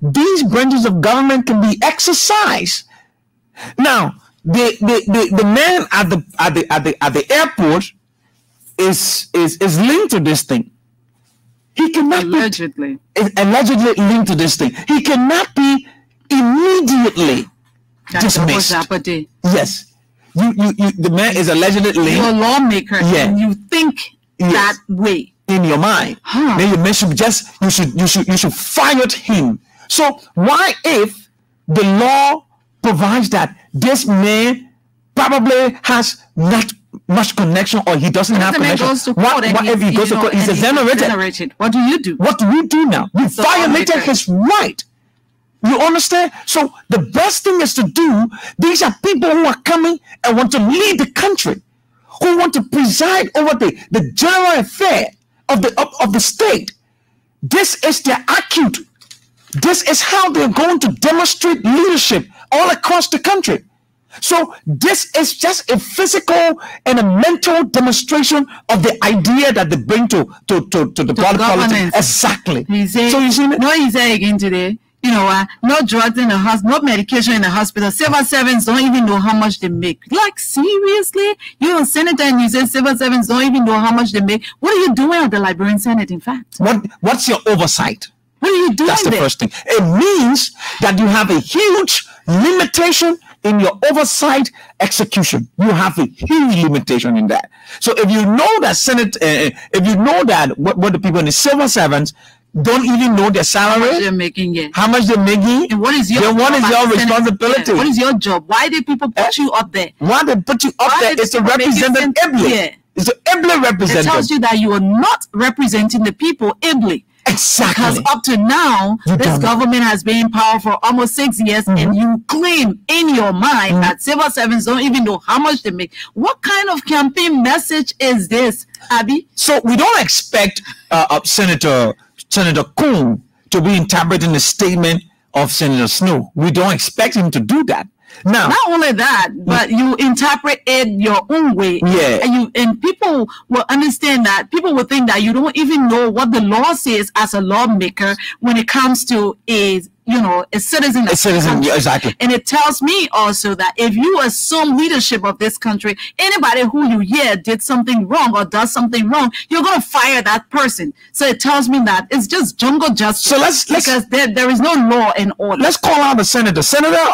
these branches of government can be exercised. Now, the man at the airport is linked to this thing. He cannot allegedly linked to this thing. He cannot be immediately dismissed. Yes, the man is allegedly linked. You're a lawmaker, and you think that way in your mind. Then you should fire him. So why, if the law provides that this man probably has not much connection, or he doesn't have connection, what if he goes to court? He's exonerated. What do you do? What do we do now? We violated his right. You understand? So the best thing is to do. These are people who are coming and want to lead the country, who want to preside over the general affair of the state. This is their acute This is how they're going to demonstrate leadership all across the country. So this is just a physical and a mental demonstration of the idea that they bring to the politics. Exactly. So you see, no, he said again today. You know, no drugs in the hospital, no medication in the hospital. Civil servants don't even know how much they make. Like, seriously? You're a senator and you say civil servants don't even know how much they make. What are you doing at the Liberian Senate, in fact? What's your oversight? What are you doing? That's the first thing. It means that you have a huge limitation in your oversight execution. You have a huge limitation in that. So if you know that Senate, if you know that what the people in the civil servants don't even know their salary, how much they're making, how much they're making, and what is your responsibility? What is your job? Why did people put you up there? Why they put you up there is to represent them ably. Yeah. It's to ably represent. It tells you that you are not representing the people ably. Exactly. Because up to now, this government has been in power for almost 6 years, and you claim in your mind that civil servants don't even know how much they make. What kind of campaign message is this, Abby? So we don't expect Senator Kuhn to be interpreting the statement of Senator Snow. We don't expect him to do that. Now, not only that, but you interpret it your own way. Yeah. And people will understand that. People will think that you don't even know what the law says as a lawmaker when it comes to a citizen. A citizen, exactly. And it tells me also that if you assume leadership of this country, anybody who you hear did something wrong or does something wrong, you're going to fire that person. So it tells me that it's just jungle justice. So let's because there is no law and order. Let's call out the senator.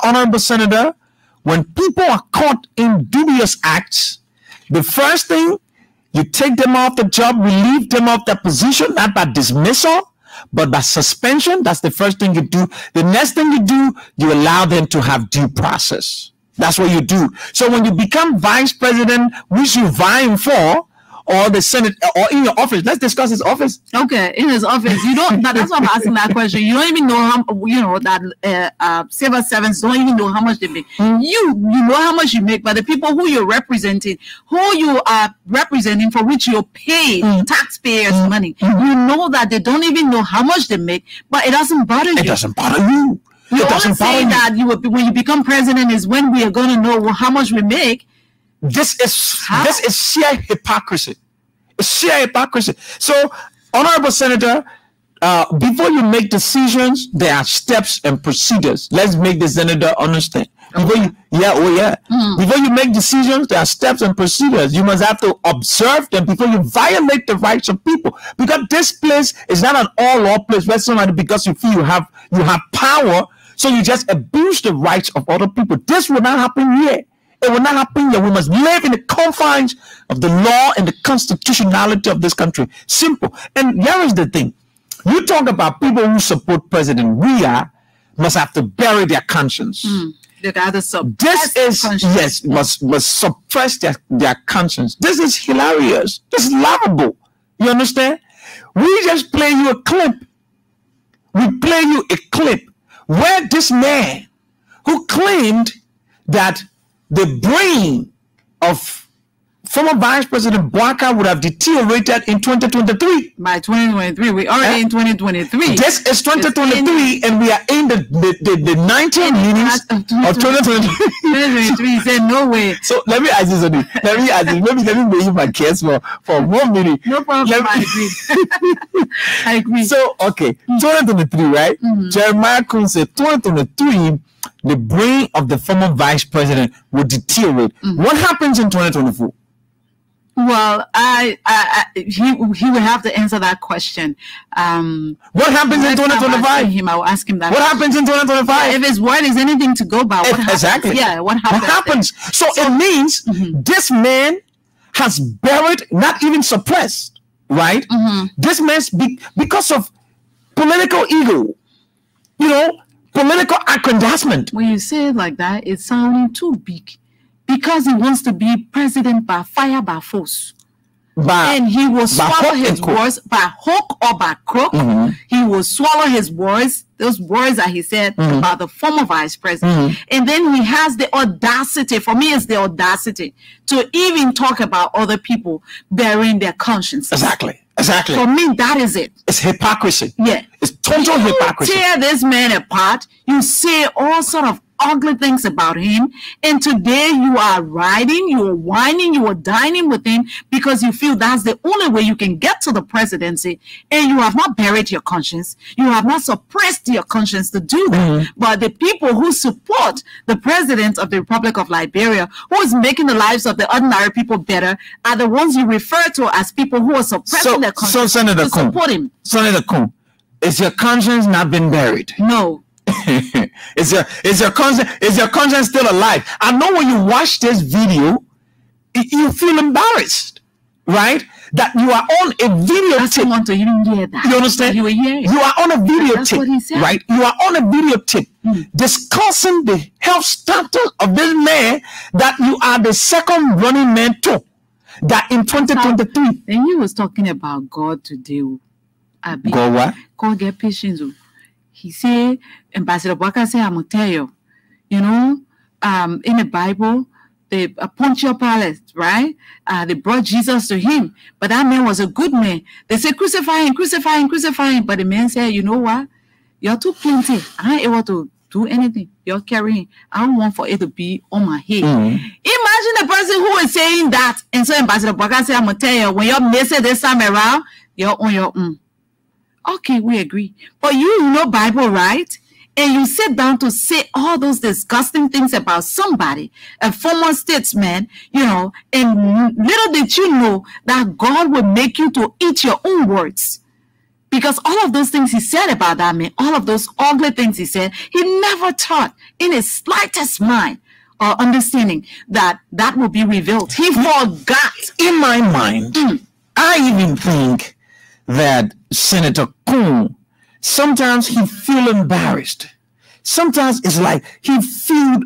Honorable Senator, when people are caught in dubious acts, the first thing, you take them off the job, relieve them of their position, not by dismissal, but by suspension. That's the first thing you do. The next thing you do, you allow them to have due process. That's what you do. So when you become vice president, which you're vying for, or the Senate, or in your office, let's discuss his office. Okay, in his office, you don't. That's why I'm asking that question. You don't even know how that civil servants don't even know how much they make. You know how much you make, but the people who you're representing, who you are representing, for which you're paying taxpayers' money, you know that they don't even know how much they make, but it doesn't bother you. It doesn't bother you. You only say that when you become president is when we are going to know how much we make. This is sheer hypocrisy. It's sheer hypocrisy. So, Honorable Senator, before you make decisions, there are steps and procedures. Let's make the senator understand. Before you make decisions, there are steps and procedures. You must have to observe them before you violate the rights of people. Because this place is not an all-law place where somebody, because you feel you have power, so you just abuse the rights of other people. This will not happen here. It will not happen here. We must live in the confines of the law and the constitutionality of this country. Simple. And here is the thing. You talk about people who support President Weah must have to bury their conscience. They got to suppress their conscience. Yes, must suppress their conscience. This is hilarious. This is laughable. You understand? We just play you a clip. We play you a clip where this man who claimed that the brain of former Vice President Bwaka would have deteriorated in 2023. By 2023, we're already in 2023. This is 2023, and we are in the 19 meetings of 2023. 2023, he said no way. So let me ask you something. Let me make my case for 1 minute. No problem. I agree. So, okay, 2023, right? Jeremiah Kuhn said 2023, the brain of the former vice president will deteriorate. What happens in 2024? Well, he will have to answer that question. What happens in 2025? I will ask him that. What happens in 2025? If his word is anything to go by, what happens? Exactly. Yeah, what happens? So it means this man has buried, not even suppressed, right? This man's because of political ego, political aggrandizement. When you say it like that, it's sounding too big. Because he wants to be president by fire, by force. And he will swallow his words by hook or by crook. He will swallow his words, those words that he said about the former vice president. And then he has the audacity, for me it's the audacity, to even talk about other people burying their conscience. Exactly. Exactly. For me, that is it. It's hypocrisy. Yeah. It's total hypocrisy. Tear this man apart. You say all sort of ugly things about him, and today you are riding, you are whining, you are dining with him because you feel that's the only way you can get to the presidency, and you have not buried your conscience, you have not suppressed your conscience to do that. But the people who support the president of the Republic of Liberia, who is making the lives of the ordinary people better, are the ones you refer to as people who are suppressing their conscience Senator to support him. Senator Kuhn, is your conscience not been buried? No. Is your conscience still alive? I know when you watch this video, you feel embarrassed, right? That you are on a videotape. I want to even hear that. You understand? You are on a videotape, right? You are on a videotape discussing the health status of this man that you are the second running man to. That in 2023. And he was talking about God today. God what? God get patience. He said, Ambassador Bwaka said, I'm going to tell you, in the Bible, they Pontius Pilate, right? They brought Jesus to him, but that man was a good man. They said, crucify him, crucify him, crucify him. But the man said, you know what? You're too plenty. I ain't able to do anything. You're carrying. I don't want for it to be on my head. Imagine the person who is saying that. And so Ambassador Bwaka said, I'm going to tell you, when you're missing this time around, you're on your own. Okay, we agree. But you know Bible, right? And you sit down to say all those disgusting things about somebody, a former statesman, and little did you know that God will make you to eat your own words. Because all of those things he said about that man, all of those ugly things he said, he never thought in his slightest mind or understanding that that will be revealed. He forgot. In my mind, I even think that Senator Kuhn, sometimes he feel embarrassed. Sometimes it's like he feel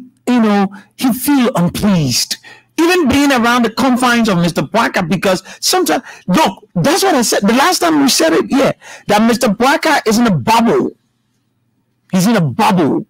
unpleased. Even being around the confines of Mr. Bwaka, because sometimes, look, that's what I said. The last time we said it, that Mr. Bwaka is in a bubble. He's in a bubble.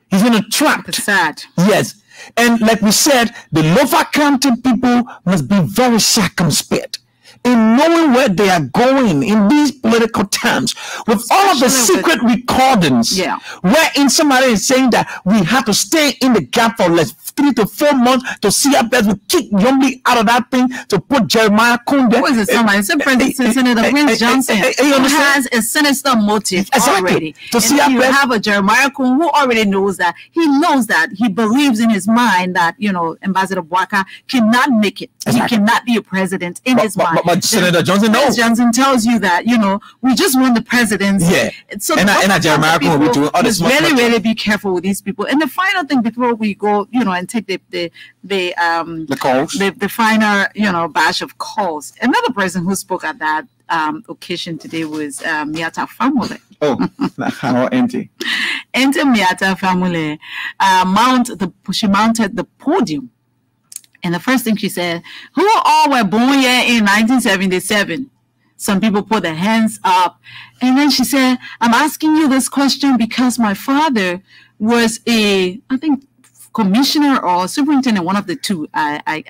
He's in a trap. It's sad. Yes. And like we said, the Lofa County people must be very circumspect in knowing where they are going in these political terms, with all of the secret recordings, wherein somebody is saying that we have to stay in the gap for like 3 to 4 months to see our best. We kick Yombi out of that thing to put Jeremiah Kuhn there. Who is it? Somebody said Senator Prince Johnson has a sinister motive already. To see you have a Jeremiah Kuhn who already knows that. He knows that. He believes in his mind that, Ambassador Bwaka cannot make it. He cannot be a president in his mind. But Senator Johnson knows. Johnson tells you that, we just want the presidency. Yeah. So and Jeremiah Kuhn will be doing all this. Really be careful with these people. And the final thing before we go, and take the calls, the final, batch of calls. Another person who spoke at that occasion today was Miata Famule. Oh, how empty. Enter Miata Famule. She mounted the podium. And the first thing she said, who all were born here in 1977? Some people put their hands up. And then she said, I'm asking you this question because my father was I think, commissioner or superintendent, one of the two. I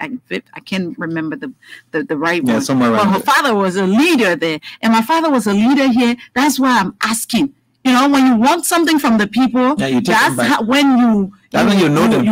can't remember the right one. Somewhere around her father was a leader there. And my father was a leader here. That's why I'm asking. When you want something from the people, that's when you know them.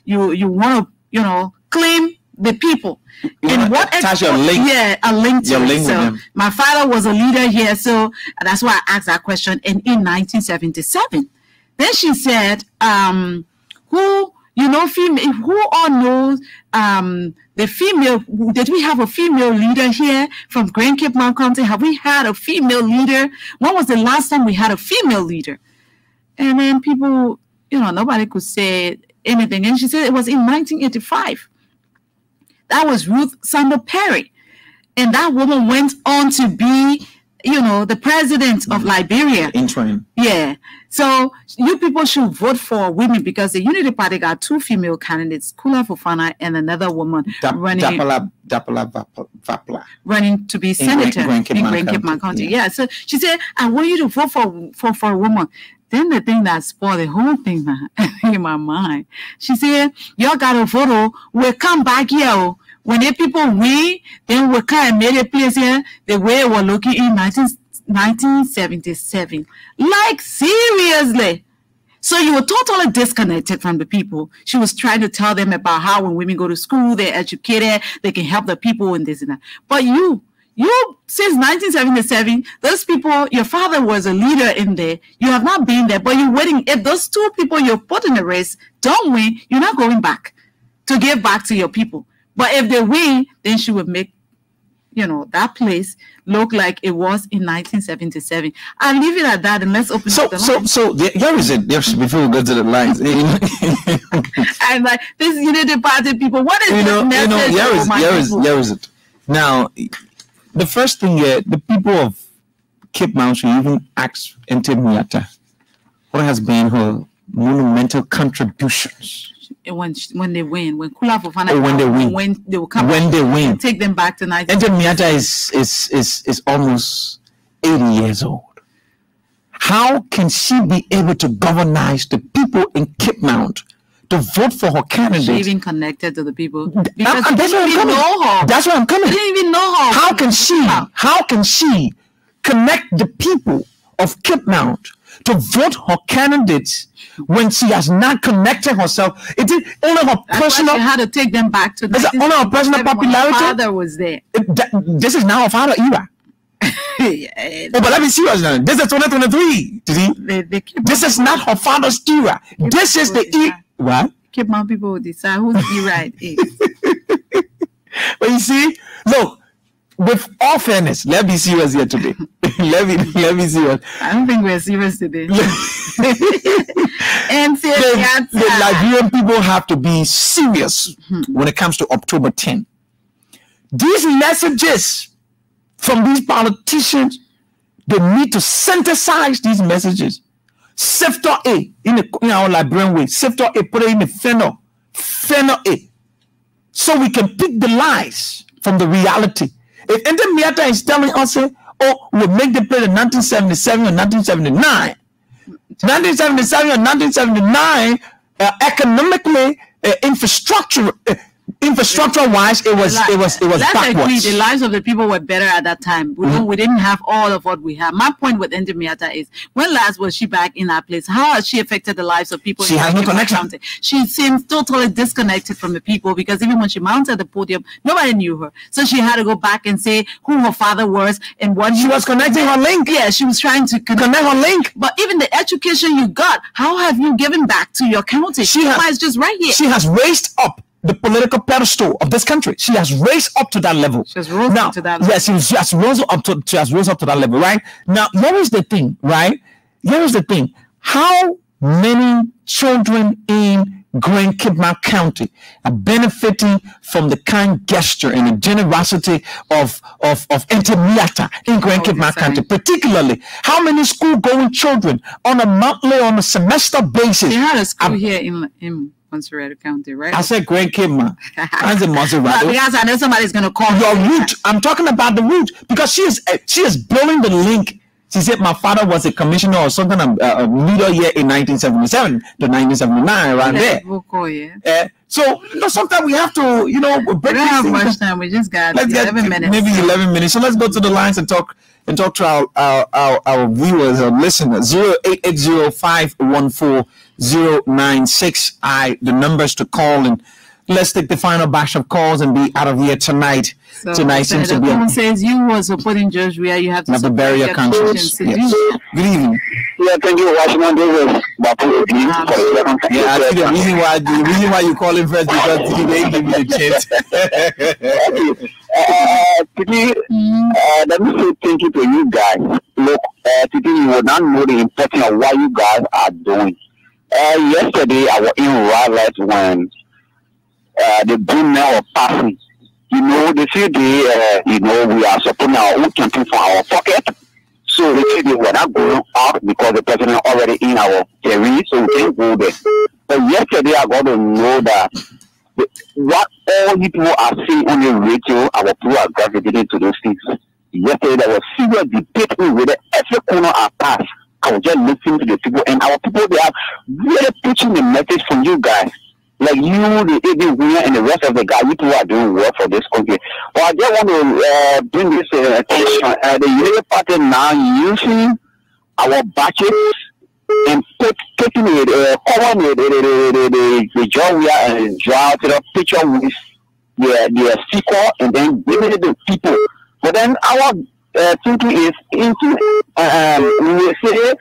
You want to, claim the people. And what attach your link? Yeah, a link to your it. Link so with them. My father was a leader here, so that's why I asked that question. And in 1977, then she said, who all knows the female? Did we have a female leader here from Grand Cape Mount County? Have we had a female leader? When was the last time we had a female leader? And then people, nobody could say anything. And she said it was in 1985. That was Ruth Sandor Perry. And that woman went on to be, the president of Liberia. Interim. Yeah. So you people should vote for women because the Unity Party got 2 female candidates, Kula Fofana and another woman running to be senator in Grand Cape Mount County. Yeah. So she said, I want you to vote for a woman. Then the thing that spoiled the whole thing in my mind, she said, y'all got a vote. We'll come back here. when the people win, then we kind of made a place here the way it was looking in 1977. Like, seriously. So you were totally disconnected from the people. She was trying to tell them about how when women go to school, they're educated, they can help the people and this and that. But you since 1977, those people, your father was a leader in there. You have not been there, but you're waiting. If those two people you put in the race don't win, you're not going back to give back to your people. But if they win, then she would make, that place look like it was in 1977. I'll leave it at that, and let's open up the line. So here is it. Before we go to the lines, I'm like, this Unity Party people. What is this message? Here is it. Now, the first thing here, the people of Cape Mount should even ask Ente Miata what has been her monumental contributions. When they win, when Kula Fofana, when they will come, when they win, and take them back to 19. Ente Miata is almost 80 years old. How can she be able to governize the people in Cape Mount to vote for her candidate? She even connected to the people. That's where I'm coming. They didn't even know her. How can she connect the people of Cape Mount to vote her candidates when she has not connected herself? It is only her personal. She had to take them back to. Is it only her personal popularity? Her father was there. This is now her father era. But let me see what's now. This is 2023. This is not her father's era. This is the era. What? Cape Mount people will decide whose era it is. But you see, look, with all fairness, let me see what's here today. let me see what. I don't think we're serious today. And the Liberian people have to be serious when it comes to October 10. These messages from these politicians, they need to synthesize these messages. Sector A in our Liberian way. Sector A, put it in the fennel A, so we can pick the lies from the reality. If Ente Miata is telling us, we'll make the play in 1977 and 1979. 1977 and 1979, economically, infrastructure-wise, it was backwards. The lives of the people were better at that time. We didn't have all of what we have. My point with Ente Miata is, when last was she back in that place? How has she affected the lives of people? She has no connection. She seems totally disconnected from the people, because even when she mounted the podium, nobody knew her. So she had to go back and say who her father was and what she was connecting her link. Yeah, she was trying to connect her link. But even the education you got, how have you given back to your county? She has just right here. She has raised up the political pedestal of this country. She has raised up to that level. She has rose up to that level. Yes, she has rose up to that level, right? Now, here is the thing, right? Here is the thing. How many children in Grand Cape Mount County are benefiting from the kind gesture and the generosity of Ente Miata in Grand Cape Mount County? Particularly, how many school-going children on a monthly, on a semester basis? They had a school here in Montserrat County, right? I said Grand Cape Mount. I said Montserrat. Because I know somebody's going to call your route. I'm talking about the route, because she is blowing the link. She said my father was a commissioner or something, a leader here in 1977 to 1979, around there. So sometimes we have to, break. We don't have much time. We just got 11 minutes. Maybe 11 minutes. So let's go to the lines and talk to our viewers or listeners. 0880-514-096. The numbers to call, and let's take the final batch of calls and be out of here tonight. Tonight seems to be. Someone says you were supporting Judge Ria. You have to bury your conscience. Yes. Good evening. Yeah, thank you, Washington. Yeah, I think the reason why you call him first, because he didn't give you the chance. Let me say thank you to you guys. Look, today you will not know the importance of what you guys are doing. Yesterday, I was in Raleigh when the boom was passing. They say we are supporting our own campaign from our pocket. So they say they were not going out because the president already in our territory, so we can't go there. But yesterday, I got to know that what all you people are seeing on the radio, our people are gravitating to those things. Yesterday, there was serious debate with every corner I passed. I was just listening to the people, and our people, they are really preaching the message from you guys. Like you, the AD winner, and the rest of the guys, you people are doing work for this country. But I just want to bring this attention. The Unity Party now using our budgets and taking it, covering the job we are and draw to the picture with the speaker and then giving it to people. But then our thinking is into we say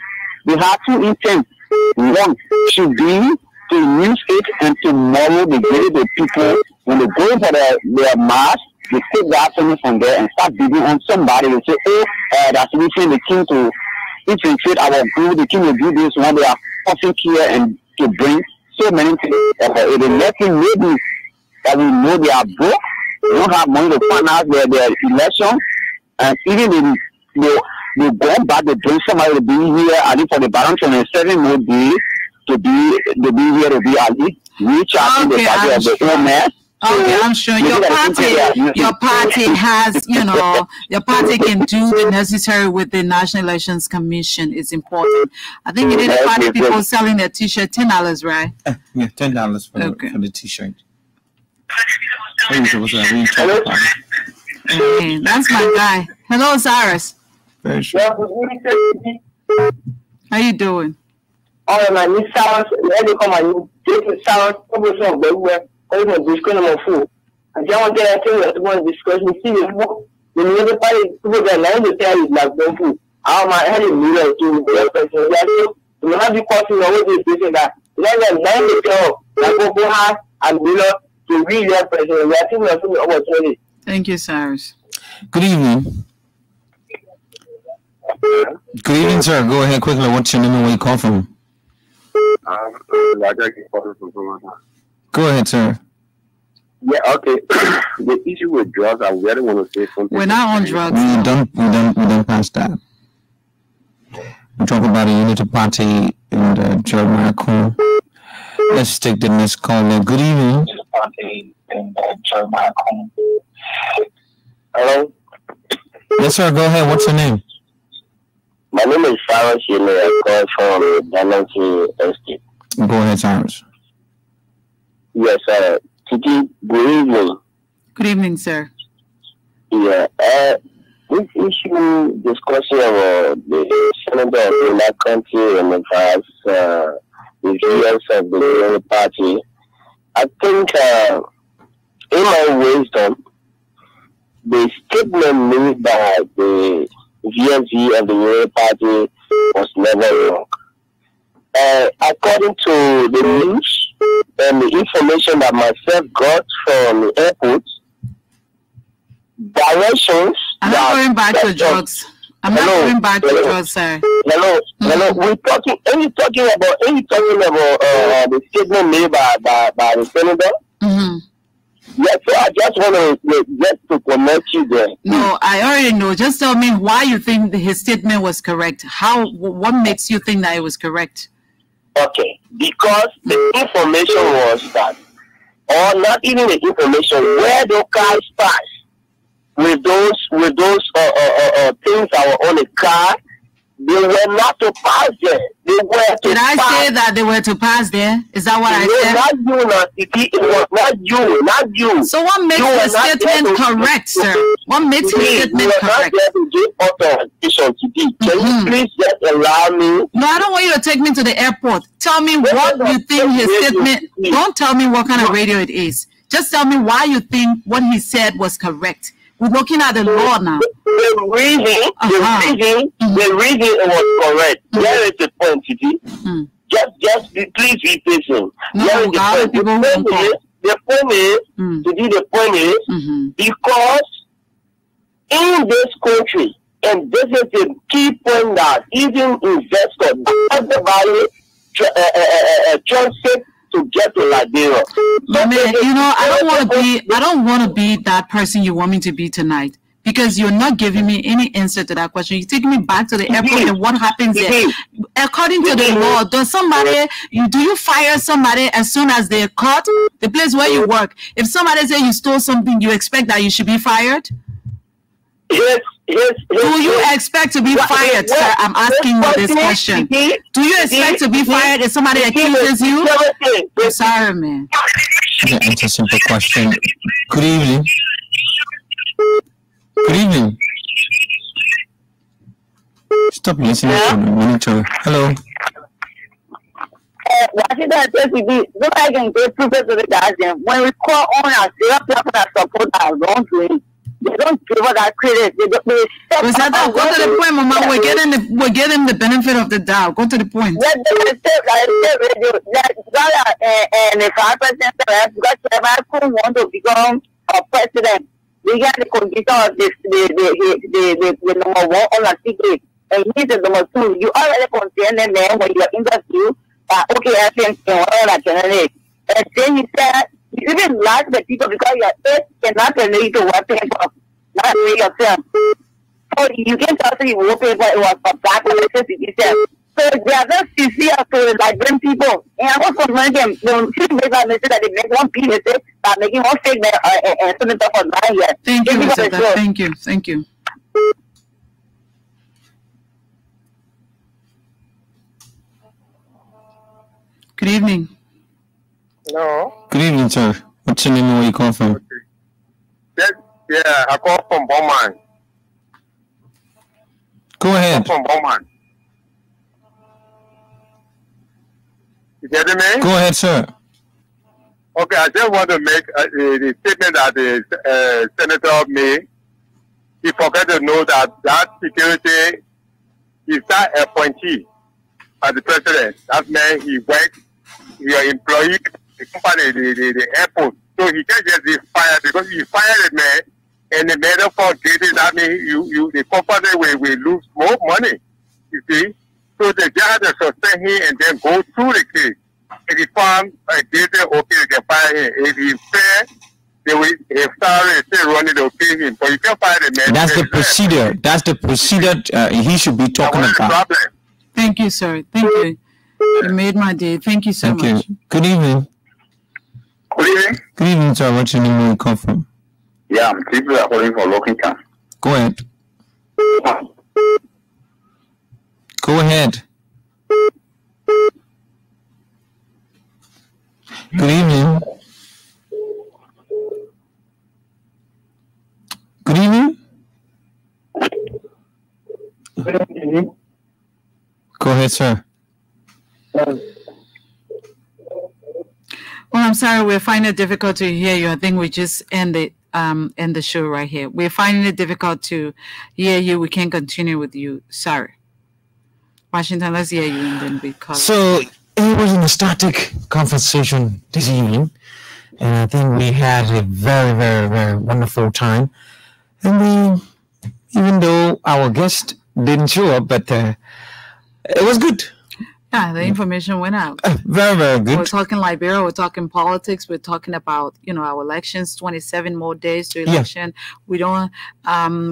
we have two intents. One should be to use it and tomorrow they give it to people when they go for their mass, they take that money from there and start bidding on somebody and say, oh, that's reaching the king to infiltrate our group, the king will do this when they are pushing here and to bring so many things. It is letting maybe that we know they are broke, they don't have money to finance their election, and even they go back, they bring somebody to be here, I think for the balance on a 7 more days to be here to be at least recharging the body of the old man. Okay, I'm sure your party has, your party can do the necessary with the National Elections Commission. It's important. I think you did a party people selling their T-shirt, $10, right? Yeah, $10 for the T-shirt. Okay, that's my guy. Hello, Cyrus. Very sure. How you doing? Oh, my new Cyrus. Let me come and take the Cyrus. Even this kind of food. I just want to get a one discussion. See, the other party people that line the tell is like no food. How my head is real to the person. You have the person always saying that. Let them line the tell like go have and to read their person. We are thinking of food opportunity. Thank you, Cyrus. Good evening. Good evening, sir. Go ahead quickly. What's your name and where you call from? Go ahead, sir. Yeah, okay. The issue with drugs, I really want to say something. We're not on drugs. We don't pass that. We talk about a unity party and Jeremiah Coon. Let's take the next call. Good evening. Hello? Yes, sir. Go ahead. What's your name? My name is Cyrus. I call from Dananti Estate. Go ahead, Cyrus. Yes, sir. Good evening. Good evening, sir. Yeah, this issue discussing about the senator of the country and the views of the Labour Party, I think, in my wisdom, the statement made by the VSV of the Labour Party was never wrong. According to the news and the information that myself got from the airport, directions. I'm not going back to drugs. I'm not going back to drugs, sir. Hello. We're talking. Are you talking about the statement made by the senator? Mm-hmm. Yes, so I just want to connect you there. No, I already know. Just tell me why you think his statement was correct. What makes you think that it was correct? Okay, because the information was that, or not even the information, where the cars pass with those things that were on the car, they were not to pass there. They were to Did I say that they were to pass there? Is that what I said? Not you, it was not you. So what makes the statement correct, sir? What makes the statement correct? Can you please just allow me? No, I don't want you to take me to the airport. Tell me what you think his statement. Don't tell me what kind of radio it is. Just tell me why you think what he said was correct. We're looking at the law now. The reason it was correct. There is the point, Titi. Just please be patient. No, the point is, because in this country, and this is the key point that even investors, everybody transit to get to Liberia. I don't want to be that person you want me to be tonight, because you're not giving me any answer to that question. You're taking me back to the airport and what happens there. According to the law, do you fire somebody as soon as they're caught? The place where you work. If somebody says you stole something, you expect that you should be fired? Do you expect to be fired, sir? I'm asking you this question. Do you expect to be fired if somebody accuses you? I'm sorry, man. Yeah, it's a simple question. Good evening. Good evening. Stop listening to the monitor. Hello. Washington SCB, nobody can get proof to the guardian. When we call on us, they have people that support our wrongdoing. They don't give us that credit. They go to the point, Mama. We're getting the benefit of the doubt. Go to the point. And if our president want to become a president, we got the condition of the number one on a ticket. And he's the number two. You already contain them there when you interview. Okay, I think I candidate. And then he said, you even like the people because your age cannot relate to what paper, not really yourself. So you can tell the whole paper it was for black electricity. So they are just sincere to like bring people. And I also learned them, the people that they make one piece mistake by making one fake and senator for 9 years. Thank you, Mr. Thank you. Thank you. Good evening. No. Good evening, sir. What's your name and where you call from? Yes, yeah, I call from Bowman. Go ahead. From Bowman. You getting me? Go ahead, sir. Okay, I just want to make the statement that the senator made. He forgot to know that security is not appointee as the president. That means he works, he is employee, the company, the airport. So he can't just be fired because he fired a man and the man for getting that means the company will lose more money. You see? So they just have to suspend him and then go through the case. If he found getting okay, they can fire him. If he fair, they will still running to pay him. But you can't fire the man. That's the procedure. That's the procedure he should be talking about. Thank you, sir. Thank you. You made my day. Thank you so much. Good evening. Good evening. Good evening, sir. What's your name and where you come from? Yeah, I'm Steve calling from Lockington. Go ahead. Go ahead. Good evening. Good evening. Good evening. Go ahead, sir. Well, I'm sorry, we're finding it difficult to hear you. I think we just end the show right here. We're finding it difficult to hear you. We can't continue with you. Sorry. Washington, let's hear you and then we call. So it was a static conversation this evening, and I think we had a very, very, very wonderful time. And even though our guest didn't show up, but it was good. Yeah, the information went out. Very, very good. We're talking Liberia. We're talking politics. We're talking about, our elections, 27 more days to election. Yeah. We don't,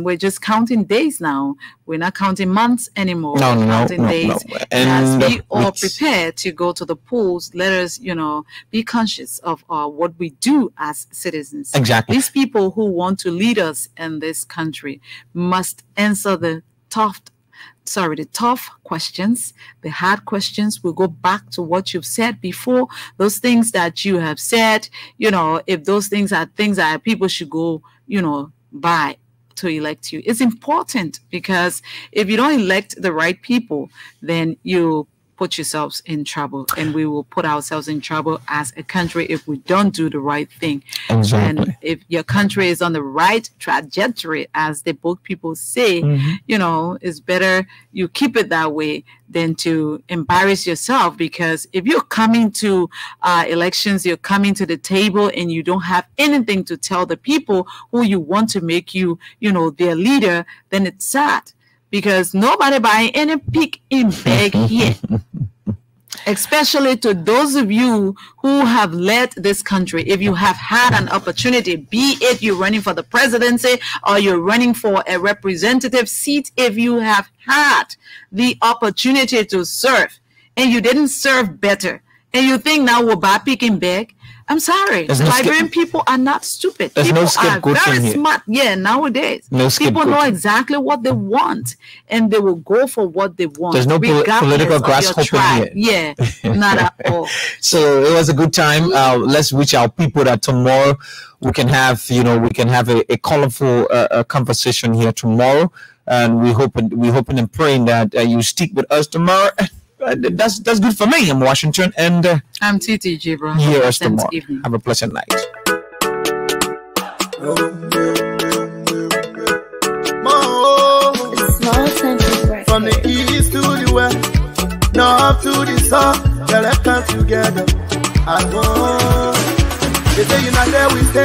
we're just counting days now. We're not counting months anymore. No, we're counting days. No. And as we all prepare to go to the polls, let us, be conscious of what we do as citizens. Exactly. These people who want to lead us in this country must answer the tough questions, the hard questions. We'll go back to what you've said before. Those things that you have said, if those things are things that people should go, by to elect you. It's important because if you don't elect the right people, then you put yourselves in trouble, and we will put ourselves in trouble as a country if we don't do the right thing. Exactly. And if your country is on the right trajectory, as the book people say, it's better you keep it that way than to embarrass yourself. Because if you're coming to elections, you're coming to the table and you don't have anything to tell the people who you want to make you, their leader, then it's sad. Because nobody buying any pick in bag here. Especially to those of you who have led this country. If you have had an opportunity, be it you're running for the presidency or you're running for a representative seat, if you have had the opportunity to serve and you didn't serve better, and you think now we'll buy pick and bag, I'm sorry. Liberian people are not stupid. There's People no are very smart. Yeah, nowadays. People know exactly what they want, and they will go for what they want. There's no political grasshopper here. Yeah, not at all. So it was a good time. Let's reach our people that tomorrow we can have, a colorful conversation here tomorrow, and we're hoping and praying that you stick with us tomorrow. That's good for me. I'm Washington, and I'm Titi Jibra. Hear us tomorrow. Have a pleasant night. From the east to the west, north to the south, let's come together as one. They say you're not there, we stay.